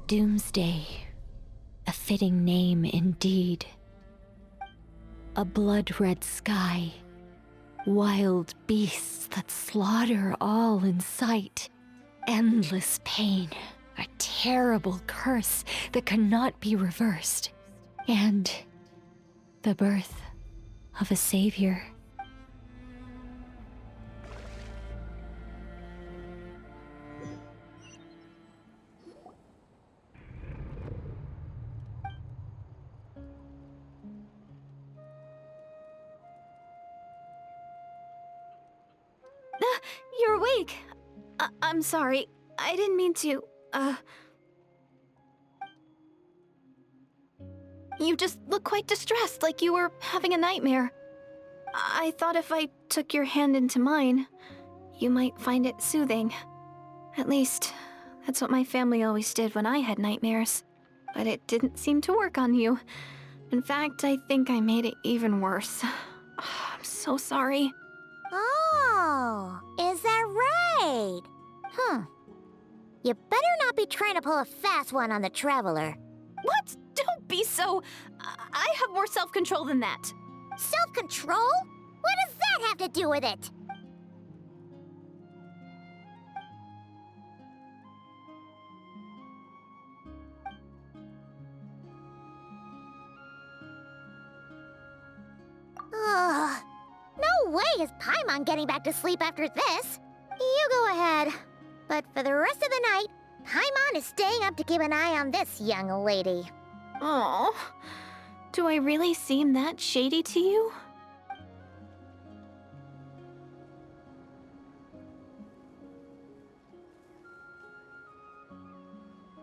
Doomsday. A fitting name indeed. A blood-red sky. Wild beasts that slaughter all in sight. Endless pain. A terrible curse that cannot be reversed. And the birth of a savior. mistake. I'm sorry. I didn't mean to, You just look quite distressed, like you were having a nightmare. I thought if I took your hand into mine, you might find it soothing. At least, that's what my family always did when I had nightmares. But it didn't seem to work on you. In fact, I think I made it even worse. I'm so sorry. Oh, is that right? You better not be trying to pull a fast one on the Traveler. What? Don't be so... I have more self-control than that. Self-control? What does that have to do with it? Ugh. No way is Paimon getting back to sleep after this. You go ahead. But for the rest of the night, Paimon is staying up to keep an eye on this young lady. Oh, do I really seem that shady to you?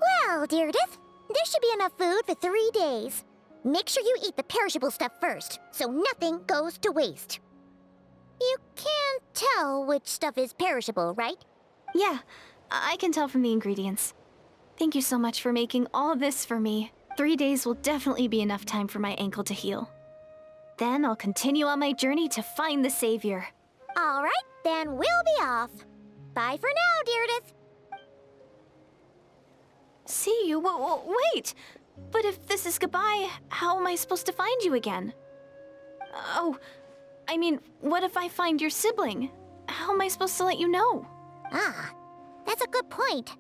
Well, Deirdre, there should be enough food for 3 days. Make sure you eat the perishable stuff first, so nothing goes to waste. You can't tell which stuff is perishable, right? Yeah, I can tell from the ingredients. Thank you so much for making all this for me. 3 days will definitely be enough time for my ankle to heal. Then I'll continue on my journey to find the Savior. All right, then we'll be off. Bye for now, Deirdre. See you? Wait! But if this is goodbye, how am I supposed to find you again? Oh, I mean, what if I find your sibling? How am I supposed to let you know? Ah, that's a good point.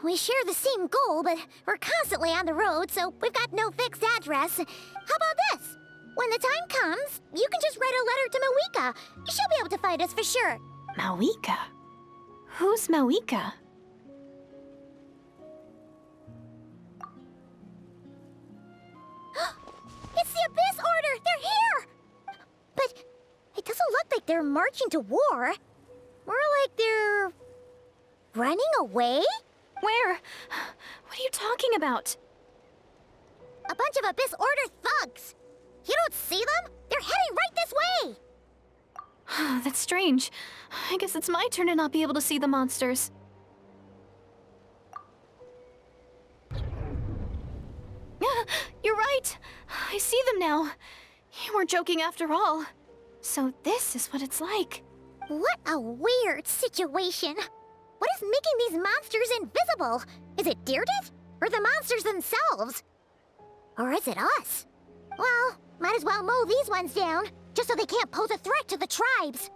We share the same goal, but we're constantly on the road, so we've got no fixed address. How about this? When the time comes, you can just write a letter to Mawika. She'll be able to find us for sure. Mawika? Who's Mawika? It's the Abyss Order! They're here! But it doesn't look like they're marching to war. More like they're... running away? Where? What are you talking about? A bunch of Abyss Order thugs! You don't see them? They're heading right this way! That's strange. I guess it's my turn to not be able to see the monsters. You're right. I see them now. You weren't joking after all. So this is what it's like. What a weird situation. What is making these monsters invisible? Is it Deirdre? Or the monsters themselves? Or is it us? Well, might as well mow these ones down, just so they can't pose a threat to the tribes.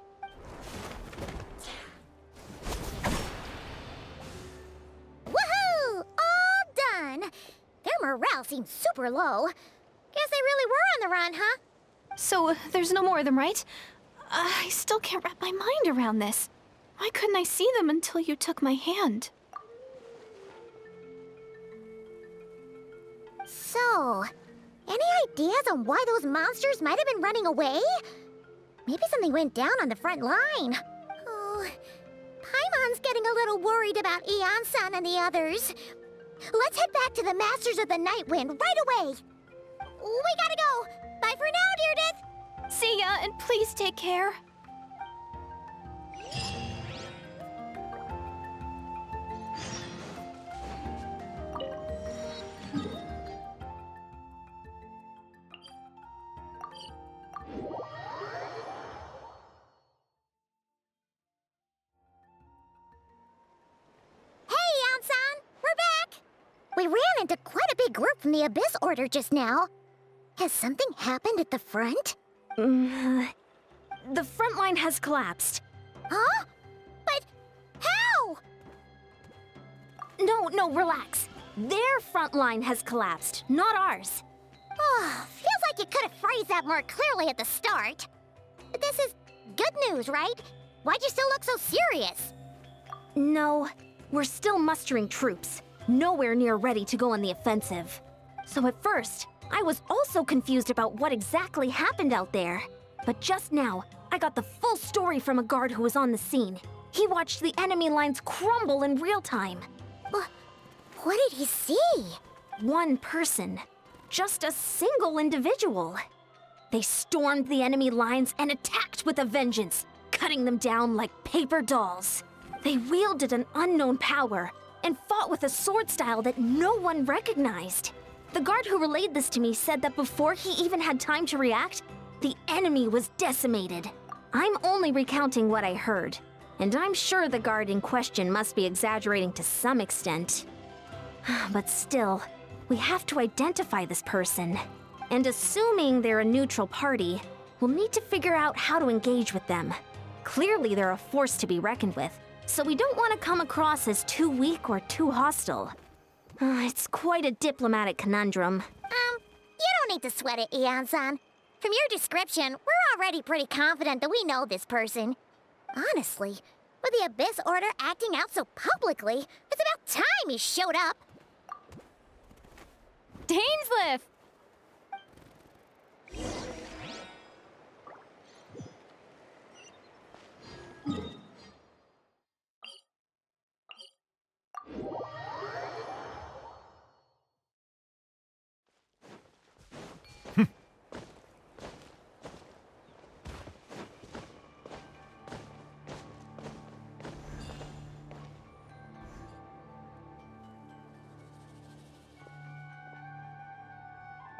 Woohoo! All done! Their morale seems super low. Guess they really were on the run, huh? So there's no more of them, right? I still can't wrap my mind around this. Why couldn't I see them until you took my hand? So, any ideas on why those monsters might have been running away? Maybe something went down on the front line. Oh, Paimon's getting a little worried about Eon-san and the others. Let's head back to the Masters of the Night Wind right away. We gotta go. Bye for now, Deirdre. See ya, and please take care. We ran into quite a big group from the Abyss Order just now. Has something happened at the front? The front line has collapsed. Huh? But how? No, relax. Their front line has collapsed, not ours. Oh, feels like you could have phrased that more clearly at the start. But this is good news, right? Why'd you still look so serious? No, we're still mustering troops. Nowhere near ready to go on the offensive. So at first, I was also confused about what exactly happened out there. But just now, I got the full story from a guard who was on the scene. He watched the enemy lines crumble in real time. What did he see? One person. Just a single individual. They stormed the enemy lines and attacked with a vengeance, cutting them down like paper dolls. They wielded an unknown power and fought with a sword style that no one recognized. The guard who relayed this to me said that before he even had time to react, the enemy was decimated. I'm only recounting what I heard, and I'm sure the guard in question must be exaggerating to some extent. But still, we have to identify this person. And assuming they're a neutral party, we'll need to figure out how to engage with them. Clearly they're a force to be reckoned with, so we don't want to come across as too weak or too hostile. It's quite a diplomatic conundrum. You don't need to sweat it, Eon-san. From your description, we're already pretty confident that we know this person. Honestly, with the Abyss Order acting out so publicly, it's about time he showed up. Dainsliff!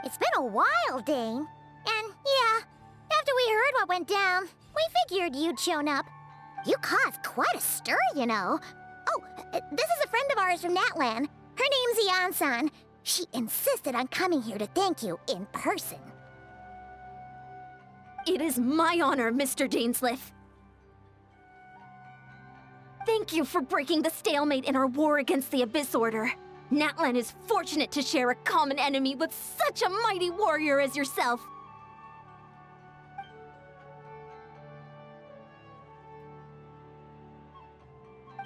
It's been a while, Dane. And yeah, after we heard what went down, we figured you'd shown up. You caused quite a stir, you know. Oh, this is a friend of ours from Natlan. Her name's Eon-san. She insisted on coming here to thank you in person. It is my honor, Mr. Dainsliff. Thank you for breaking the stalemate in our war against the Abyss Order. Natlan is fortunate to share a common enemy with such a mighty warrior as yourself.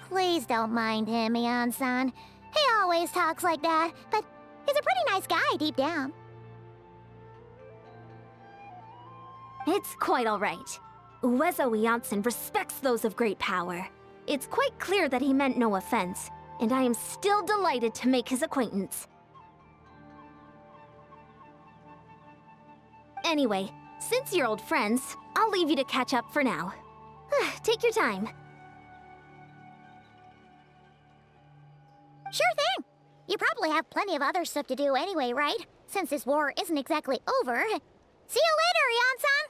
Please don't mind him, Eon-san. He always talks like that, but he's a pretty nice guy deep down. It's quite all right. Uezo Janssen respects those of great power. It's quite clear that he meant no offense, and I am still delighted to make his acquaintance. Anyway, since you're old friends, I'll leave you to catch up for now. Take your time. Sure thing. You probably have plenty of other stuff to do anyway, right? Since this war isn't exactly over. See you later, Eon-san!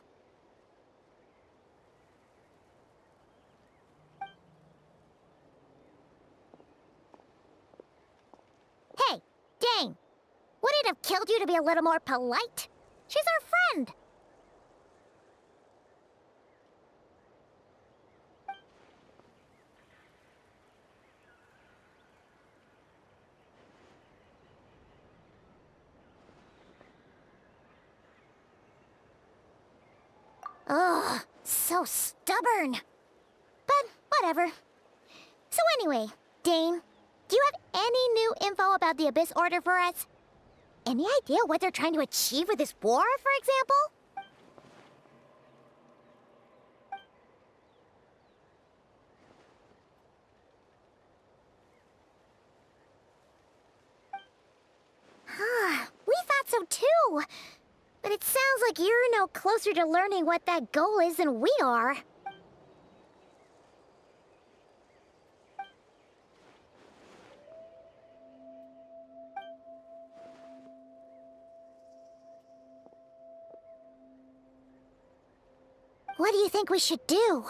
Hey, Dane. Would it have killed you to be a little more polite? She's our friend. Ugh, so stubborn. But whatever. So anyway, Dane, do you have any new info about the Abyss Order for us? Any idea what they're trying to achieve with this war, for example? We thought so too. But it sounds like you're no closer to learning what that goal is than we are. What do you think we should do?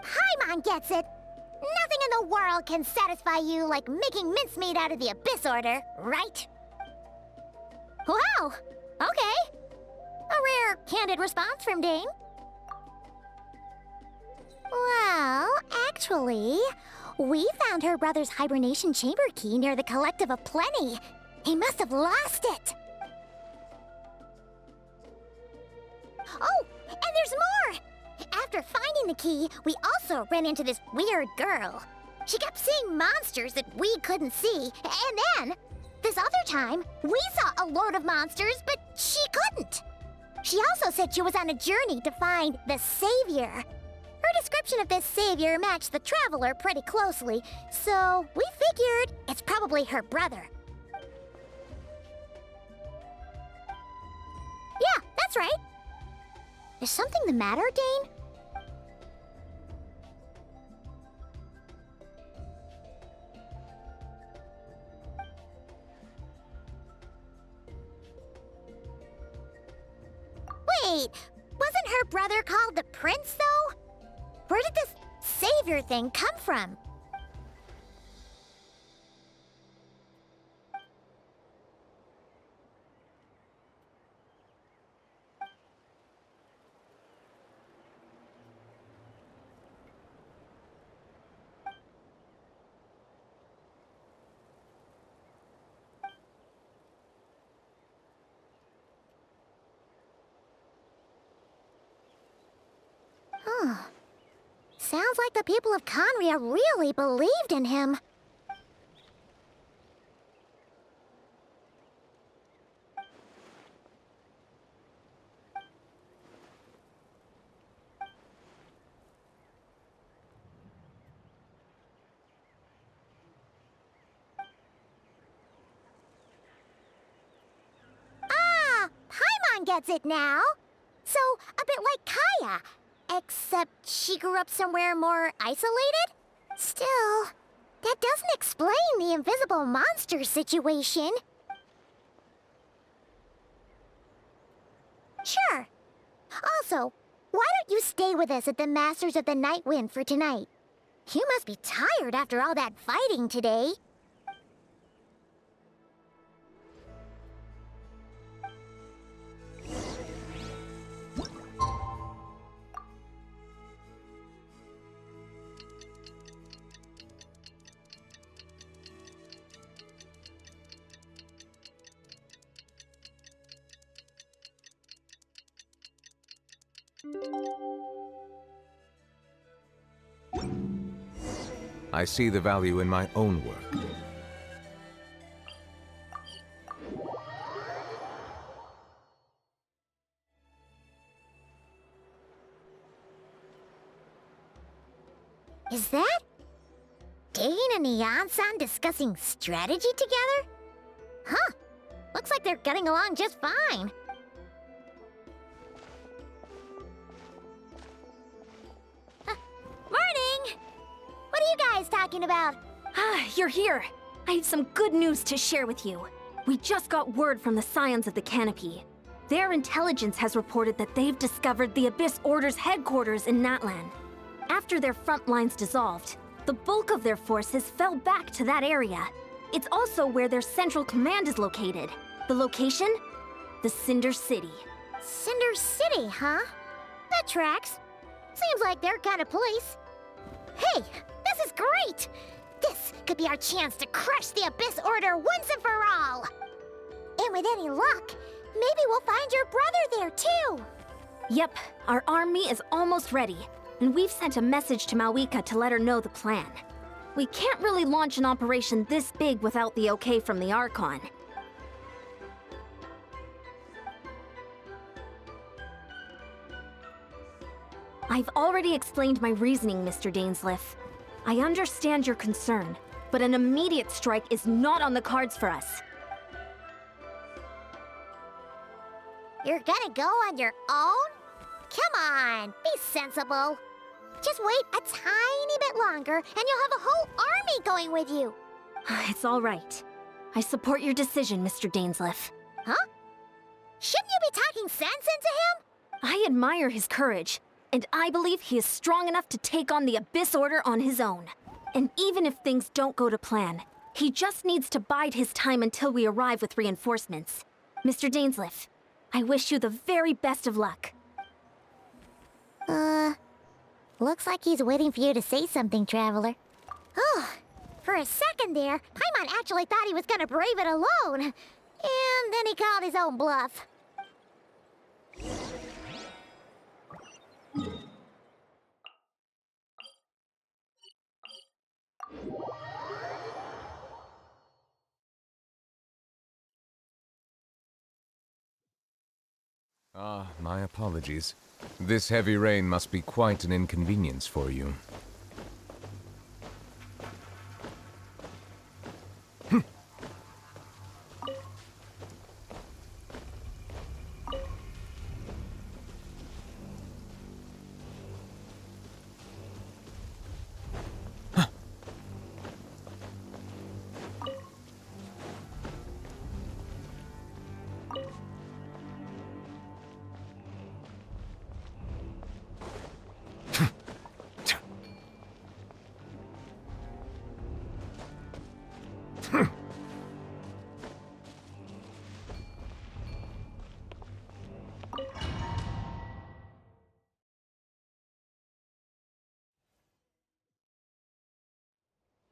Paimon gets it. Nothing in the world can satisfy you like making mincemeat out of the Abyss Order, right? Wow, okay. A rare, candid response from Dane. Well, actually, we found her brother's hibernation chamber key near the Collective of Plenty. He must have lost it. Oh, and there's more! After finding getting the key, we also ran into this weird girl. She kept seeing monsters that we couldn't see, and then, this other time, we saw a load of monsters, but she couldn't. She also said she was on a journey to find the Savior. Her description of this Savior matched the Traveler pretty closely, so we figured it's probably her brother. Yeah, that's right. Is something the matter, Dane? Wait, wasn't her brother called the Prince, though? Where did this Savior thing come from? Sounds like the people of Conria really believed in him. Ah, Paimon gets it now. So, a bit like Kaya. Except she grew up somewhere more isolated? Still, that doesn't explain the invisible monster situation. Sure. Also, why don't you stay with us at the Masters of the Night Wind for tonight? You must be tired after all that fighting today. I see the value in my own work. Is that Dane and Neon-san discussing strategy together? Huh. Looks like they're getting along just fine. Morning! What are you guys talking about? Ah, you're here. I have some good news to share with you. We just got word from the Scions of the Canopy. Their intelligence has reported that they've discovered the Abyss Order's headquarters in Natlan. After their front lines dissolved, the bulk of their forces fell back to that area. It's also where their central command is located. The location? The Cinder City. Cinder City, huh? That tracks. Seems like their kind of place. Hey, this is great! This could be our chance to crush the Abyss Order once and for all! And with any luck, maybe we'll find your brother there too! Yep, our army is almost ready, and we've sent a message to Mawika to let her know the plan. We can't really launch an operation this big without the okay from the Archon. I've already explained my reasoning, Mr. Dainsleif. I understand your concern, but an immediate strike is not on the cards for us. You're gonna go on your own? Come on, be sensible. Just wait a tiny bit longer and you'll have a whole army going with you. It's all right. I support your decision, Mr. Dainsleif. Huh? Shouldn't you be talking sense into him? I admire his courage, and I believe he is strong enough to take on the Abyss Order on his own. And even if things don't go to plan, he just needs to bide his time until we arrive with reinforcements. Mr. Dainsleif, I wish you the very best of luck. Looks like he's waiting for you to say something, Traveler. Oh, for a second there, Paimon actually thought he was gonna brave it alone. And then he called his own bluff. Ah, my apologies. This heavy rain must be quite an inconvenience for you.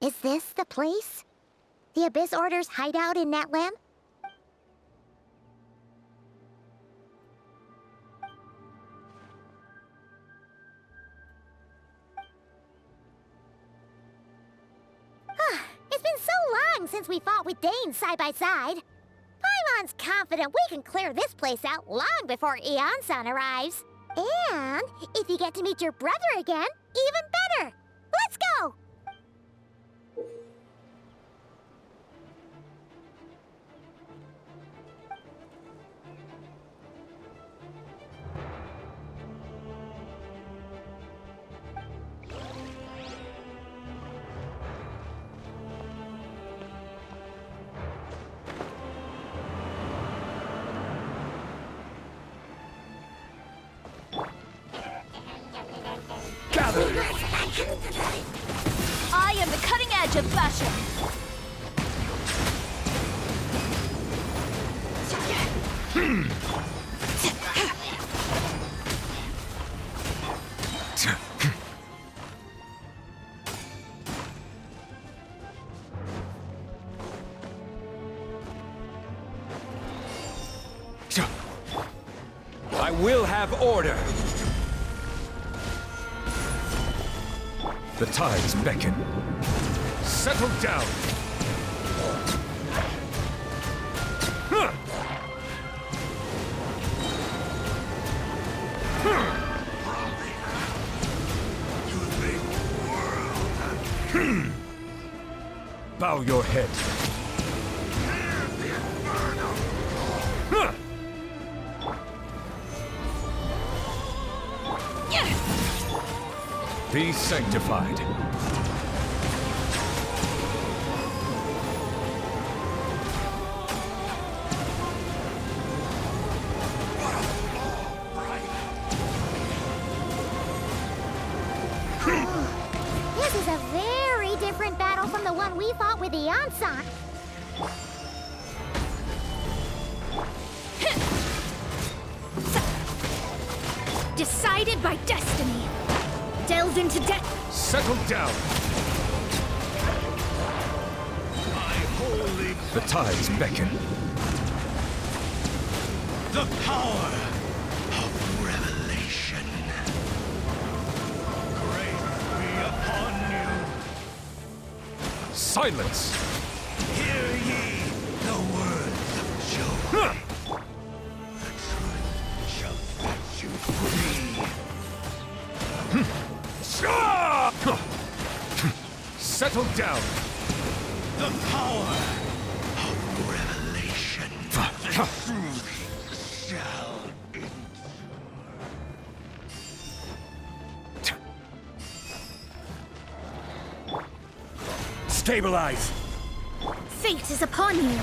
Is this the place? The Abyss Order's hideout in Natlam? It's been so long since we fought with Dane side by side. Paimon's confident we can clear this place out long before Eon-san arrives. And if you get to meet your brother again, even better! Let's go! I am the cutting edge of fashion. I will have order. The tides beckon. Settle down. Huh. Bow your head. Huh. Be sanctified. This is a very different battle from the one we fought with Eon-san. Decided by destiny. Delves into death. Settle down. The tides beckon. The power of revelation. Grace be upon you. Silence. Hear ye the words of Joe. Huh. The truth shall set you free. Settle down. The power of revelation. The truth shall endure. Stabilize. Fate is upon you.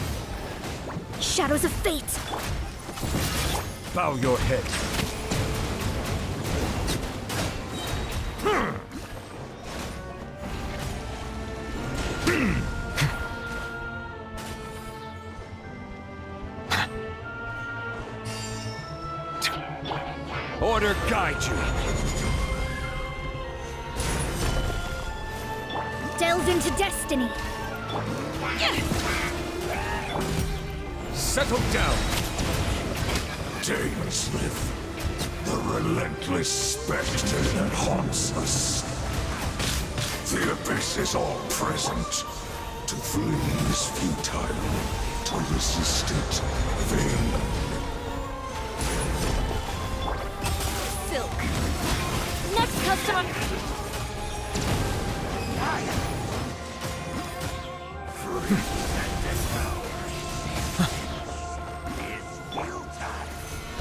Shadows of fate. Bow your head. Order guide you. Delves into destiny. Settle down. Dainsmith, the relentless specter that haunts us. The abyss is all present. To flee is futile. To resist it, vain. Silk. Next customer.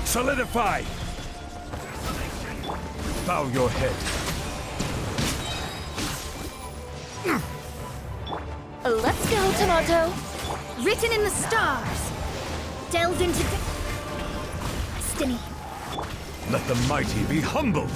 Solidify! Bow your head. Let's go, Tomato. Written in the stars. Delved into destiny. Let the mighty be humbled!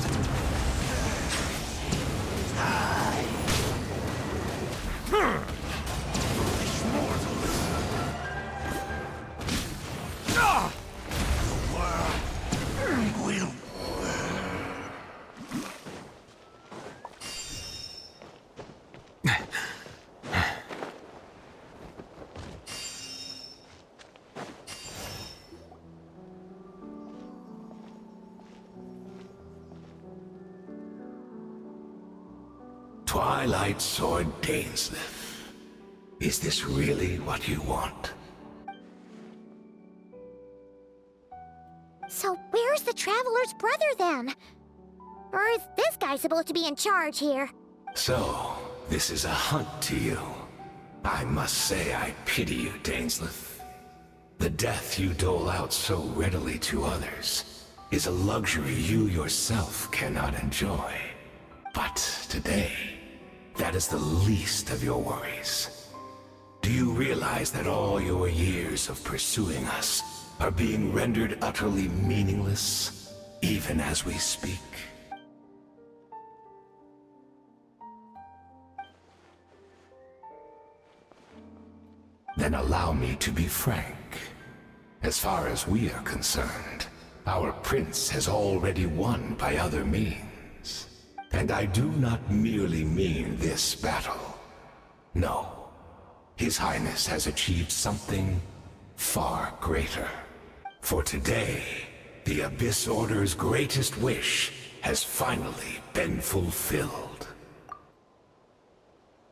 Twilight Sword Dainsleif. Is this really what you want? So where's the Traveler's brother then? Or is this guy supposed to be in charge here? So, this is a hunt to you. I must say I pity you, Dainsleif. The death you dole out so readily to others is a luxury you yourself cannot enjoy. But today, that is the least of your worries. Do you realize that all your years of pursuing us are being rendered utterly meaningless, even as we speak? Then allow me to be frank. As far as we are concerned, our prince has already won by other means. And I do not merely mean this battle. No. His Highness has achieved something far greater. For today, the Abyss Order's greatest wish has finally been fulfilled.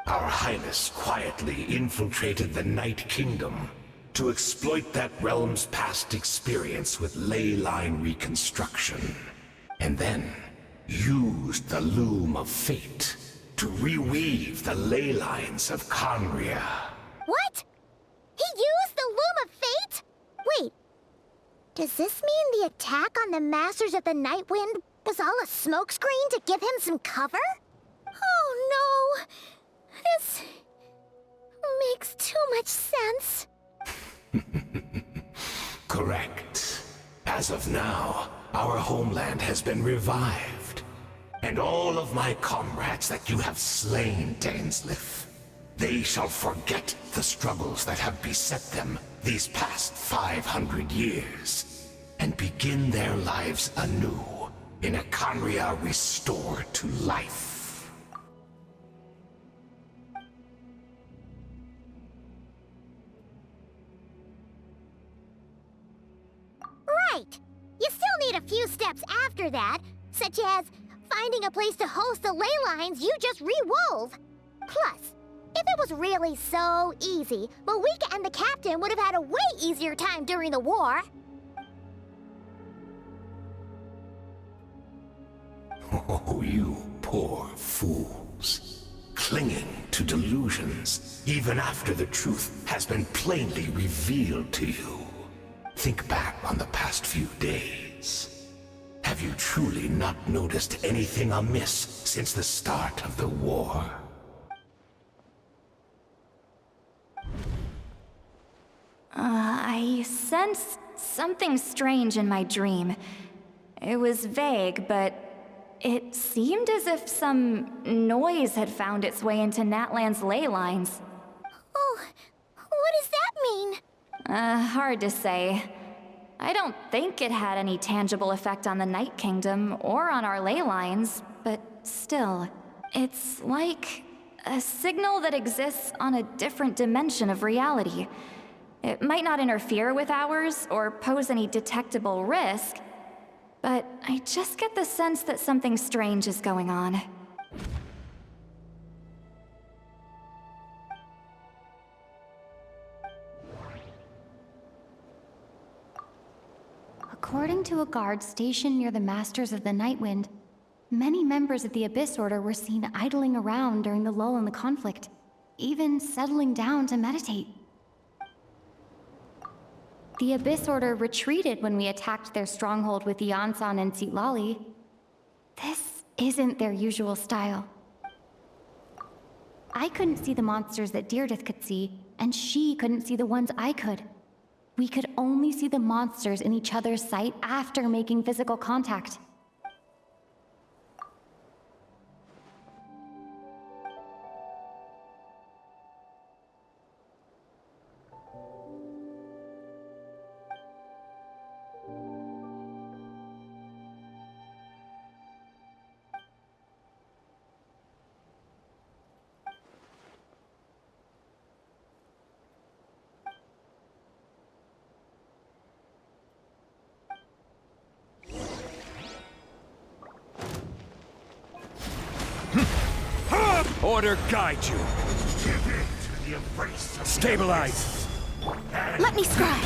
Our Highness quietly infiltrated the Night Kingdom to exploit that realm's past experience with ley line reconstruction, and then used the Loom of Fate to reweave the ley lines of Conria. What? He used the Loom of Fate? Wait, does this mean the attack on the Masters of the Night Wind was all a smokescreen to give him some cover? Oh no! This makes too much sense. Correct. As of now, our homeland has been revived. And all of my comrades that you have slain, Dainsleif, they shall forget the struggles that have beset them these past 500 years, and begin their lives anew in a Conria restored to life. Right! You still need a few steps after that, such as finding a place to host the ley lines you just re-wove. Plus, if it was really so easy, Moeka and the captain would have had a way easier time during the war. Oh, you poor fools. Clinging to delusions, even after the truth has been plainly revealed to you. Think back on the past few days. Have you truly not noticed anything amiss since the start of the war? I sensed something strange in my dream. It was vague, but it seemed as if some noise had found its way into Natlan's ley lines. Oh, what does that mean? Hard to say. I don't think it had any tangible effect on the Night Kingdom or on our ley lines, but still, it's like a signal that exists on a different dimension of reality. It might not interfere with ours or pose any detectable risk, but I, I just get the sense that something strange is going on. According to a guard stationed near the Masters of the Nightwind, many members of the Abyss Order were seen idling around during the lull in the conflict, even settling down to meditate. The Abyss Order retreated when we attacked their stronghold with Yansan and Sitlali. This isn't their usual style. I couldn't see the monsters that Deirdre could see, and she couldn't see the ones I could. We could only see the monsters in each other's sight after making physical contact. Order guide you. Give in to the embrace of Stabilize. Let me scry!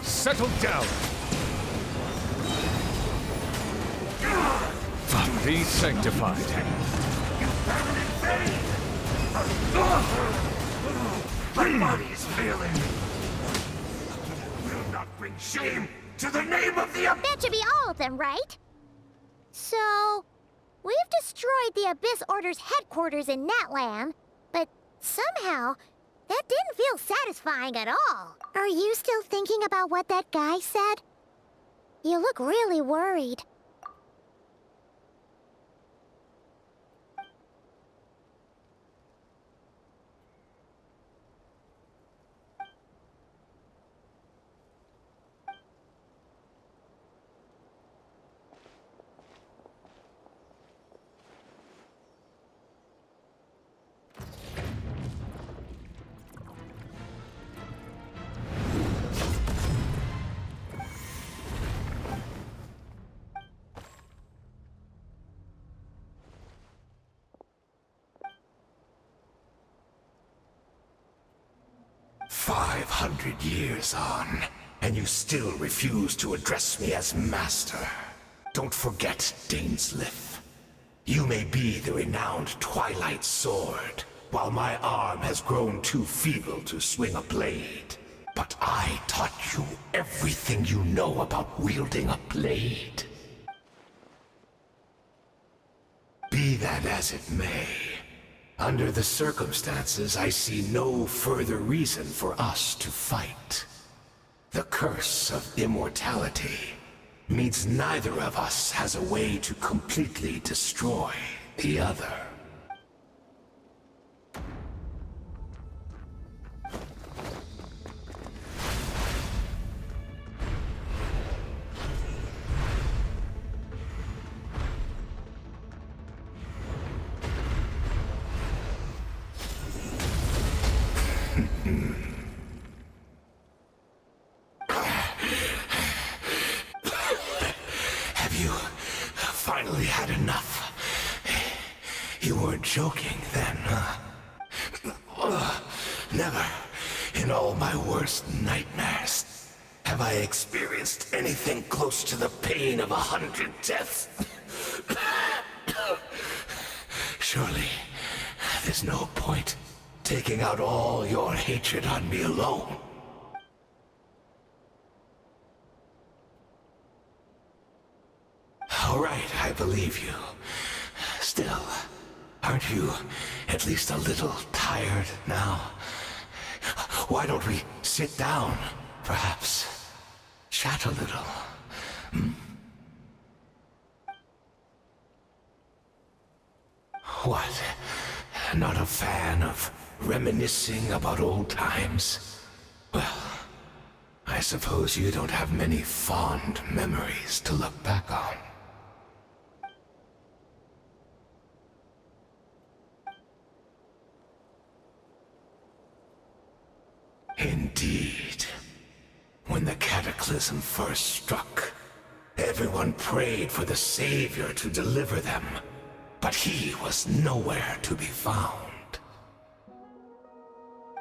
Settle down. Be sanctified. My body is failing. Will not bring shame to the name of the That should be all of them, right? So, we've destroyed the Abyss Order's headquarters in Natlan, but somehow, that didn't feel satisfying at all. Are you still thinking about what that guy said? You look really worried. Years on, and you still refuse to address me as Master. Don't forget, Dainsleif. You may be the renowned Twilight Sword, while my arm has grown too feeble to swing a blade. But I taught you everything you know about wielding a blade. Be that as it may, under the circumstances, I see no further reason for us to fight. The curse of immortality means neither of us has a way to completely destroy the other. Finally had enough. You weren't joking then, huh? Never, in all my worst nightmares, have I experienced anything close to the pain of 100 deaths. Surely, there's no point taking out all your hatred on me alone. All right, I believe you. Still, aren't you at least a little tired now? Why don't we sit down, perhaps? Chat a little. What? Not a fan of reminiscing about old times? Well, I suppose you don't have many fond memories to look back on. Indeed. When the cataclysm first struck, everyone prayed for the Savior to deliver them, but he was nowhere to be found.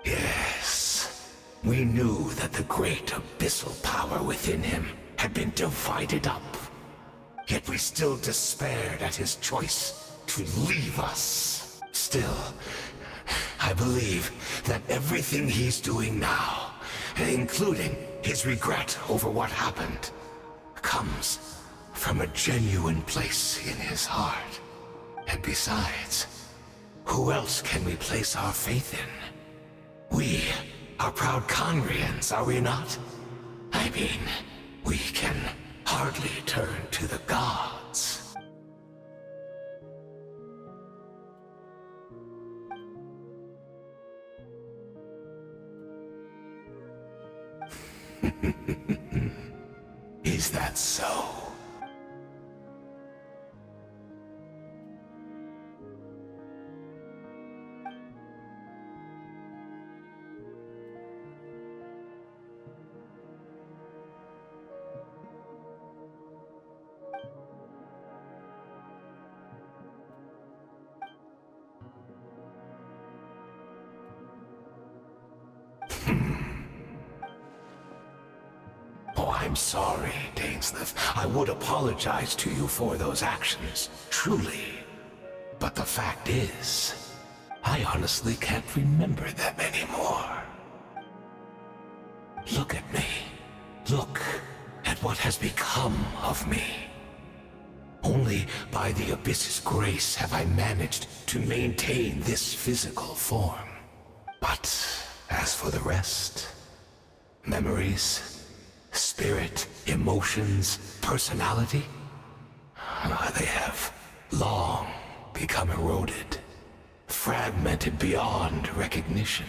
Yes, We knew that the great abyssal power within him had been divided up. Yet we still despaired at his choice to leave us. Still, I believe that everything he's doing now, including his regret over what happened, comes from a genuine place in his heart. And besides, who else can we place our faith in? We are proud Conrians, are we not? I mean, we can hardly turn to the gods. Is that so? Oh, I'm sorry, Dainsleif. I would apologize to you for those actions, truly. But the fact is, I honestly can't remember them anymore. Look at me. Look at what has become of me. Only by the Abyss's grace have I managed to maintain this physical form. But as for the rest, memories, spirit, emotions, personality, they have long become eroded, fragmented beyond recognition.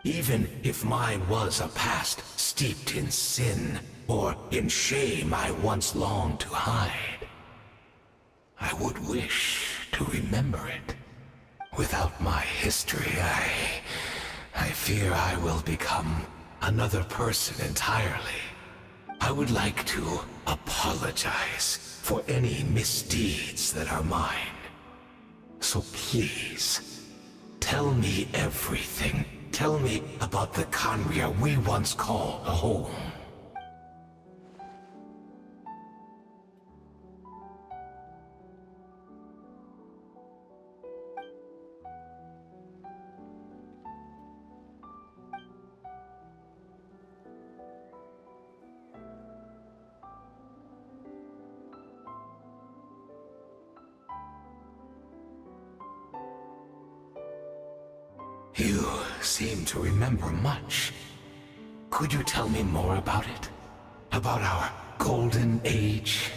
Even if mine was a past steeped in sin or in shame I once longed to hide, I would wish to remember it. Without my history, I fear I will become another person entirely. I would like to apologize for any misdeeds that are mine. So please, tell me everything. Tell me about the Khaenri'ah we once called a home. You seem to remember much. Could you tell me more about it? About our golden age?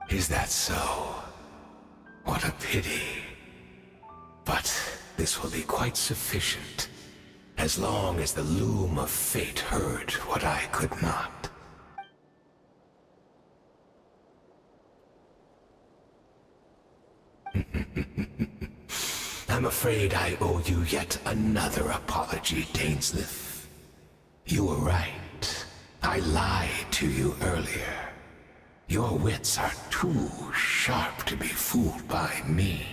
Is that so? What a pity. But this will be quite sufficient, as long as the loom of fate heard what I could not. I'm afraid I owe you yet another apology, Dainsleif. You were right. I lied to you earlier. Your wits are too sharp to be fooled by me.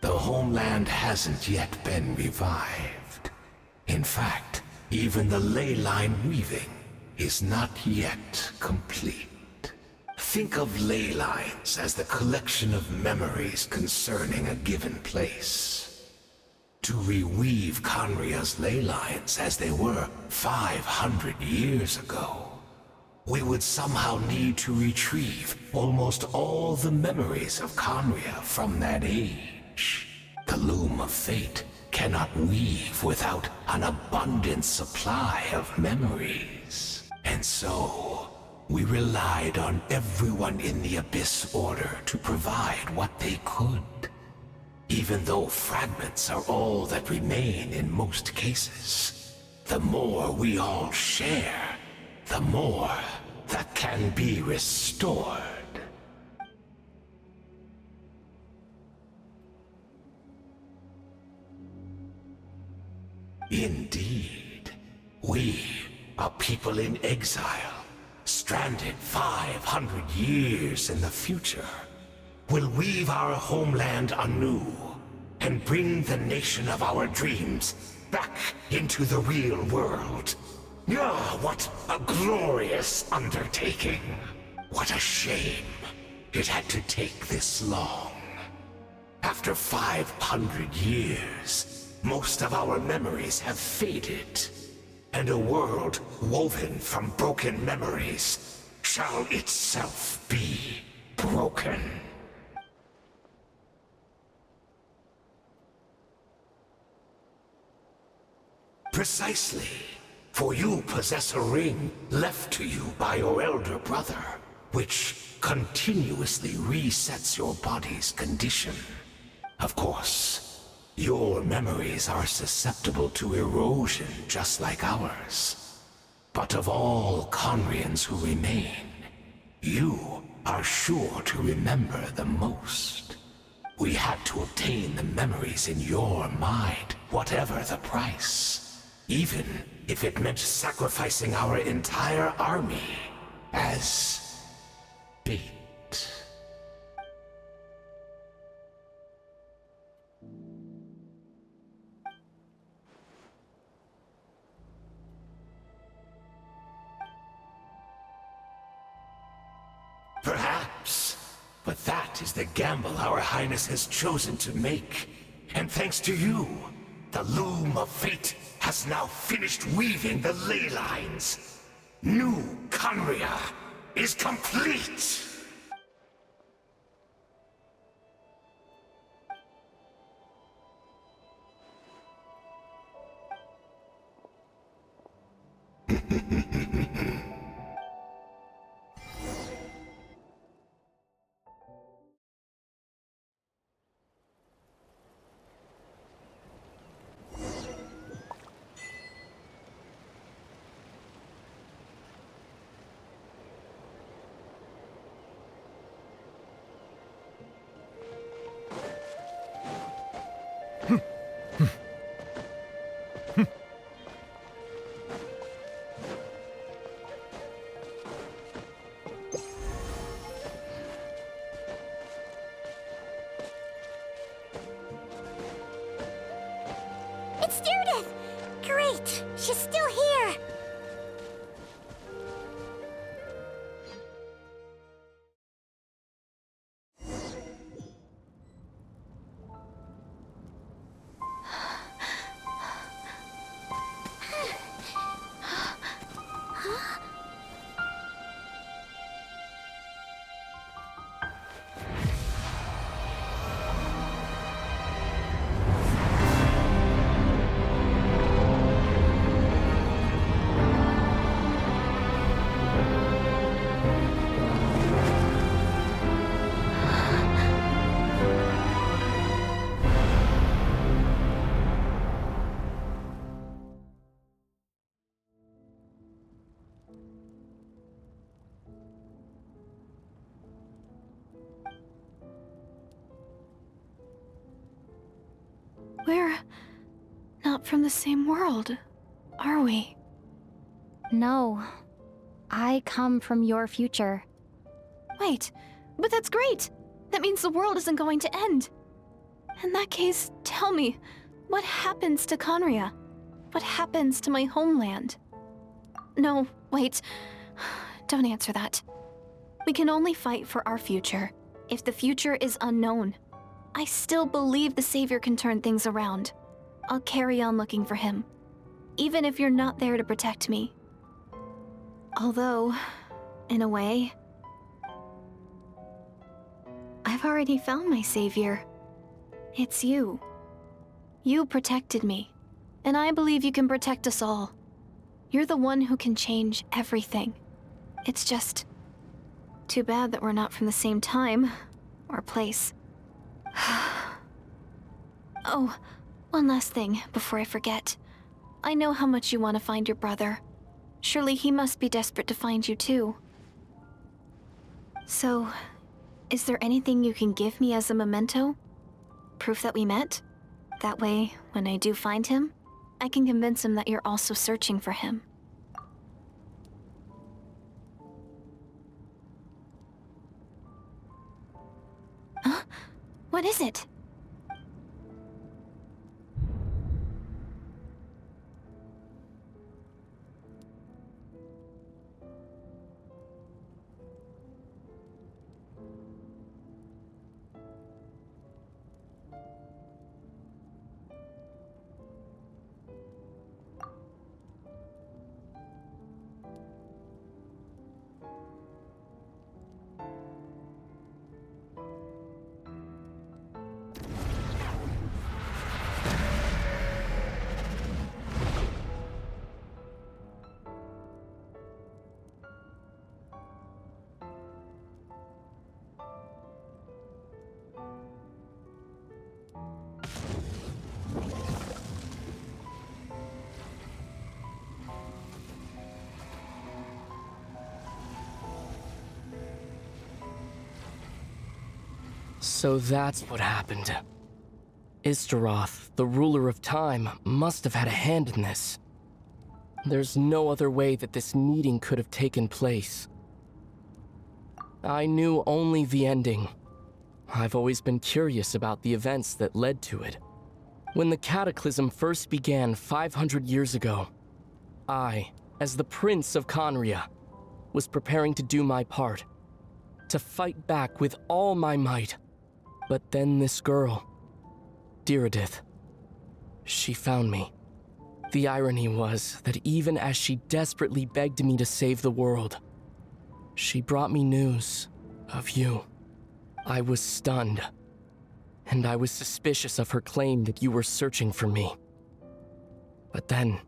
The homeland hasn't yet been revived. In fact, even the ley line weaving is not yet complete. Think of ley lines as the collection of memories concerning a given place. To reweave Khaenri'ah's ley lines as they were 500 years ago, we would somehow need to retrieve almost all the memories of Khaenri'ah from that age. The loom of fate cannot weave without an abundant supply of memories. And so, we relied on everyone in the Abyss Order to provide what they could. Even though fragments are all that remain in most cases, the more we all share, the more that can be restored. Indeed, we are people in exile, stranded 500 years in the future. will weave our homeland anew and bring the nation of our dreams back into the real world. Ah, what a glorious undertaking. What a shame it had to take this long. After 500 years, most of our memories have faded, and a world woven from broken memories shall itself be broken. Precisely. For you possess a ring left to you by your elder brother, which continuously resets your body's condition. Of course, your memories are susceptible to erosion just like ours. But of all Conrians who remain, you are sure to remember the most. We had to obtain the memories in your mind, whatever the price. Even if it meant sacrificing our entire army as bait. Perhaps, but that is the gamble our Highness has chosen to make. And thanks to you, the loom of fate has now finished weaving the ley lines. New Conria is complete! It's Judith! Great! She's still here! We're not from the same world, are we? No. I come from your future. Wait, but that's great! That means the world isn't going to end. In that case, tell me, what happens to Conria? What happens to my homeland? No, wait. Don't answer that. We can only fight for our future. If the future is unknown, I still believe the Savior can turn things around. I'll carry on looking for him, even if you're not there to protect me. Although, in a way, I've already found my Savior. It's you. You protected me, and I believe you can protect us all. You're the one who can change everything. It's just too bad that we're not from the same time or place. Oh, one last thing before I forget. I know how much you want to find your brother. Surely he must be desperate to find you too. So, is there anything you can give me as a memento? Proof that we met? That way, when I do find him, I can convince him that you're also searching for him. What is it? So that's what happened. Istaroth, the ruler of time, must have had a hand in this. There's no other way that this meeting could have taken place. I knew only the ending. I've always been curious about the events that led to it. When the Cataclysm first began 500 years ago, I, as the Prince of Conria, was preparing to do my part, to fight back with all my might. But then this girl, Diridith, she found me. The irony was that even as she desperately begged me to save the world, she brought me news of you. I was stunned, and I was suspicious of her claim that you were searching for me. But then,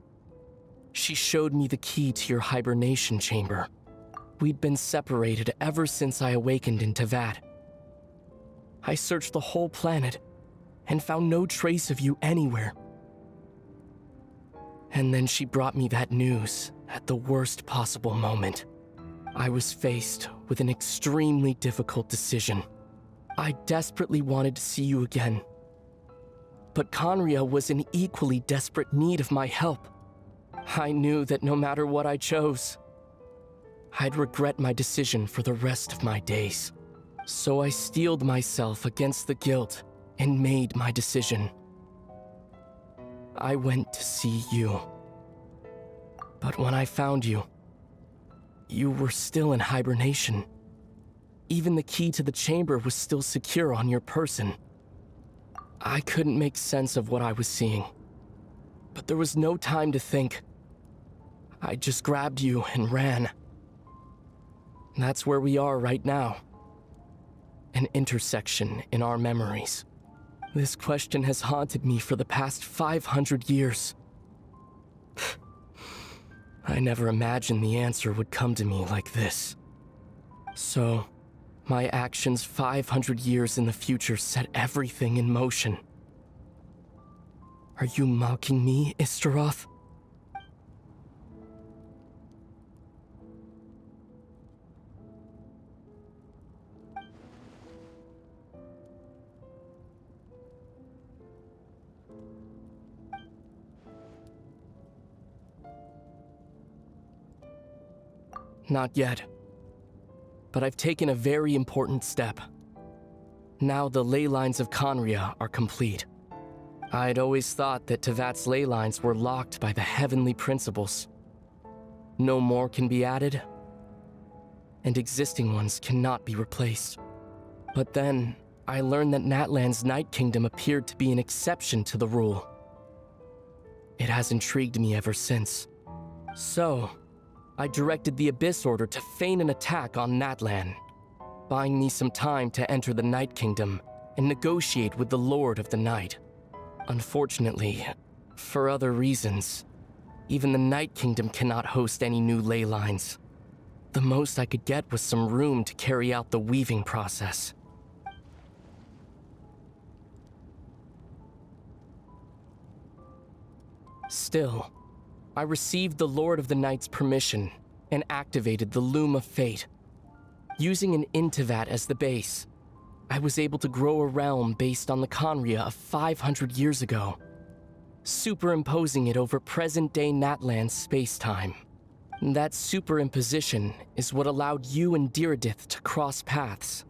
she showed me the key to your hibernation chamber. We'd been separated ever since I awakened in Teyvat. I searched the whole planet and found no trace of you anywhere. And then she brought me that news at the worst possible moment. I was faced with an extremely difficult decision. I desperately wanted to see you again. But Conria was in equally desperate need of my help. I knew that no matter what I chose, I'd regret my decision for the rest of my days. So I steeled myself against the guilt and made my decision. I went to see you. But when I found you, you were still in hibernation. Even the key to the chamber was still secure on your person. I couldn't make sense of what I was seeing, but there was no time to think. I just grabbed you and ran. That's where we are right now. An intersection in our memories. This question has haunted me for the past 500 years. I never imagined the answer would come to me like this. So, my actions 500 years in the future set everything in motion. Are you mocking me, Istaroth? Not yet. But I've taken a very important step. Now the ley lines of Conria are complete. I'd always thought that Teyvat's ley lines were locked by the heavenly principles. No more can be added, and existing ones cannot be replaced. But then, I learned that Natlan's Night Kingdom appeared to be an exception to the rule. It has intrigued me ever since. So, I directed the Abyss Order to feign an attack on Natlan, buying me some time to enter the Night Kingdom and negotiate with the Lord of the Night. Unfortunately, for other reasons, even the Night Kingdom cannot host any new ley lines. The most I could get was some room to carry out the weaving process. Still, I received the Lord of the Night's permission and activated the Loom of Fate. Using an Intivat as the base, I was able to grow a realm based on the Conria of 500 years ago, superimposing it over present-day Natlan's space-time. That superimposition is what allowed you and Diridith to cross paths.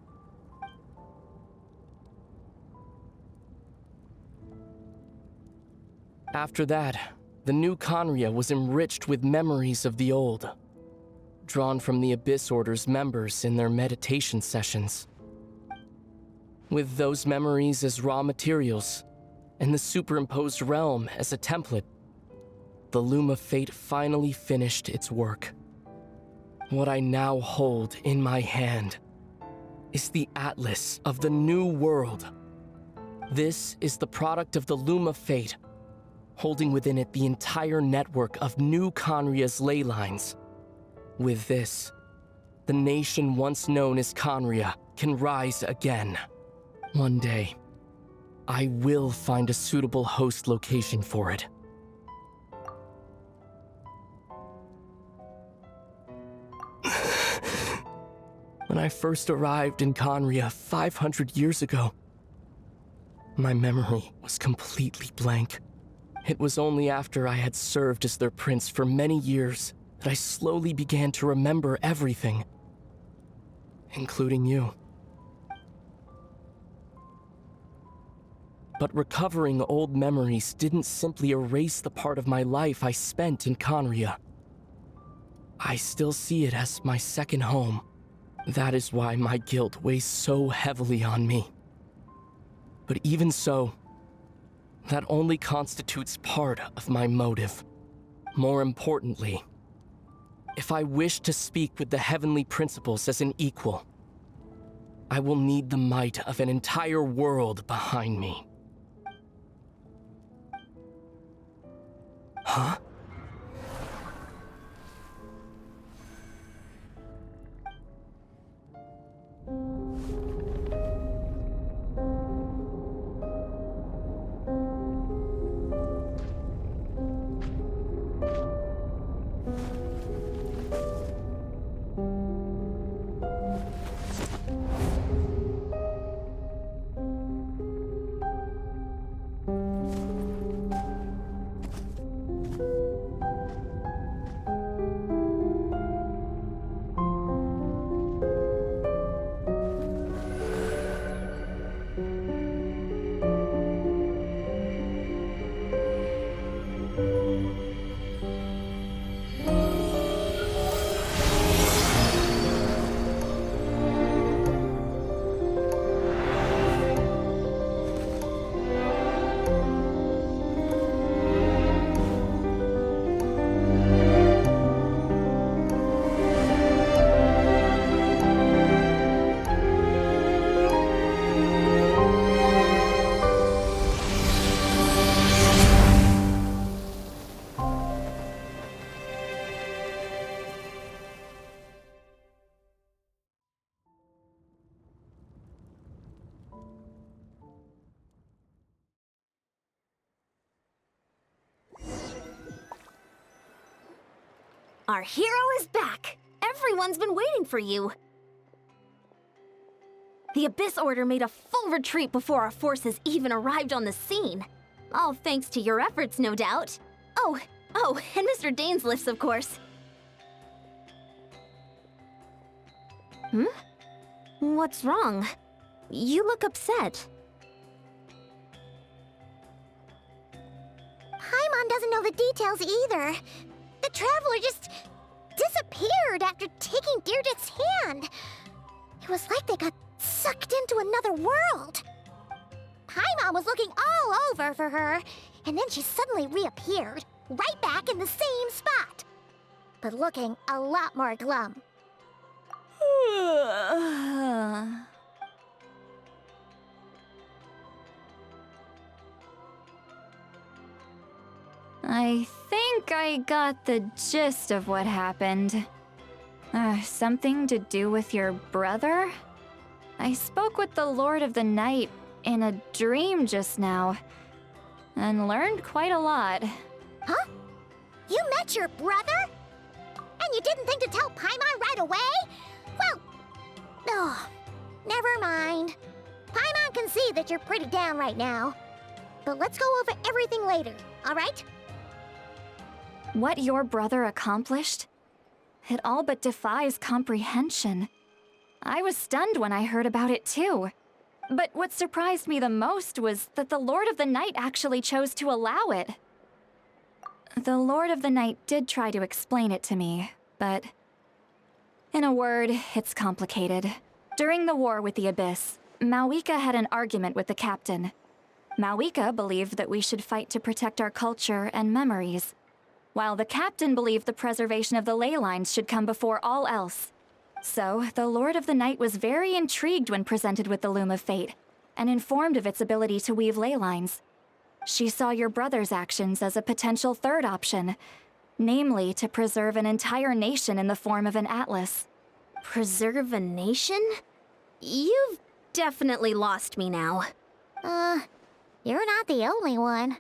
After that, the new Conria was enriched with memories of the old, drawn from the Abyss Order's members in their meditation sessions. With those memories as raw materials, and the superimposed realm as a template, the Loom of Fate finally finished its work. What I now hold in my hand is the Atlas of the New World. This is the product of the Loom of Fate, holding within it the entire network of new Conria's ley lines. With this, the nation once known as Conria can rise again. One day, I will find a suitable host location for it. When I first arrived in Conria 500 years ago, my memory was completely blank. It was only after I had served as their prince for many years that I slowly began to remember everything, including you. But recovering old memories didn't simply erase the part of my life I spent in Conria. I still see it as my second home. That is why my guilt weighs so heavily on me. But even so, that only constitutes part of my motive. More importantly, if I wish to speak with the heavenly principles as an equal, I will need the might of an entire world behind me. Huh? Our hero is back! Everyone's been waiting for you! The Abyss Order made a full retreat before our forces even arrived on the scene. All thanks to your efforts, no doubt. Oh, and Mr. Dainsliff's, of course. What's wrong? You look upset. Paimon doesn't know the details either. The Traveler just disappeared after taking Deirdre's hand. It was like they got sucked into another world. Paimon was looking all over for her, and then she suddenly reappeared, right back in the same spot. But looking a lot more glum. I think I got the gist of what happened. Something to do with your brother? I spoke with the Lord of the Night in a dream just now, and learned quite a lot. Huh? You met your brother? And you didn't think to tell Paimon right away? Well, never mind. Paimon can see that you're pretty down right now. But let's go over everything later, alright? What your brother accomplished? It all but defies comprehension. I was stunned when I heard about it too. But what surprised me the most was that the Lord of the Night actually chose to allow it. The Lord of the Night did try to explain it to me, but... in a word, it's complicated. During the war with the Abyss, Mawika had an argument with the captain. Mawika believed that we should fight to protect our culture and memories, while the captain believed the preservation of the ley lines should come before all else. So, the Lord of the Night was very intrigued when presented with the Loom of Fate, and informed of its ability to weave ley lines. She saw your brother's actions as a potential third option, namely to preserve an entire nation in the form of an atlas. Preserve a nation? You've definitely lost me now. You're not the only one.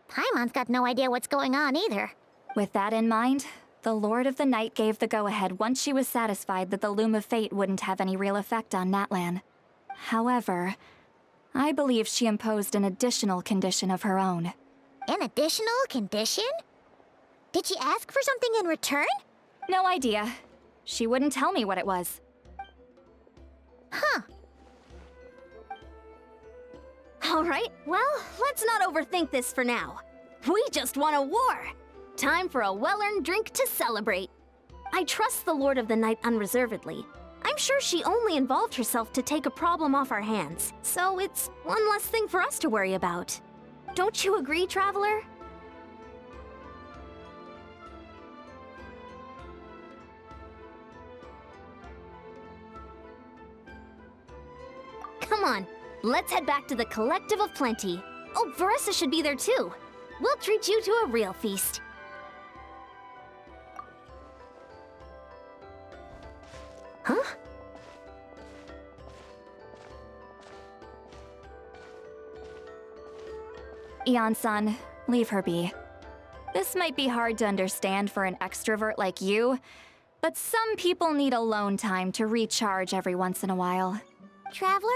Paimon's got no idea what's going on either. With that in mind, the Lord of the Night gave the go-ahead once she was satisfied that the Loom of Fate wouldn't have any real effect on Natlan. However, I believe she imposed an additional condition of her own. An additional condition? Did she ask for something in return? No idea. She wouldn't tell me what it was. Huh. Alright, well, let's not overthink this for now. We just won a war! Time for a well-earned drink to celebrate. I trust the Lord of the Night unreservedly. I'm sure she only involved herself to take a problem off our hands, so it's one less thing for us to worry about. Don't you agree, Traveler? Come on, let's head back to the Collective of Plenty. Oh, Veressa should be there too. We'll treat you to a real feast. Huh? Eon-san, leave her be. This might be hard to understand for an extrovert like you, but some people need alone time to recharge every once in a while. Traveler?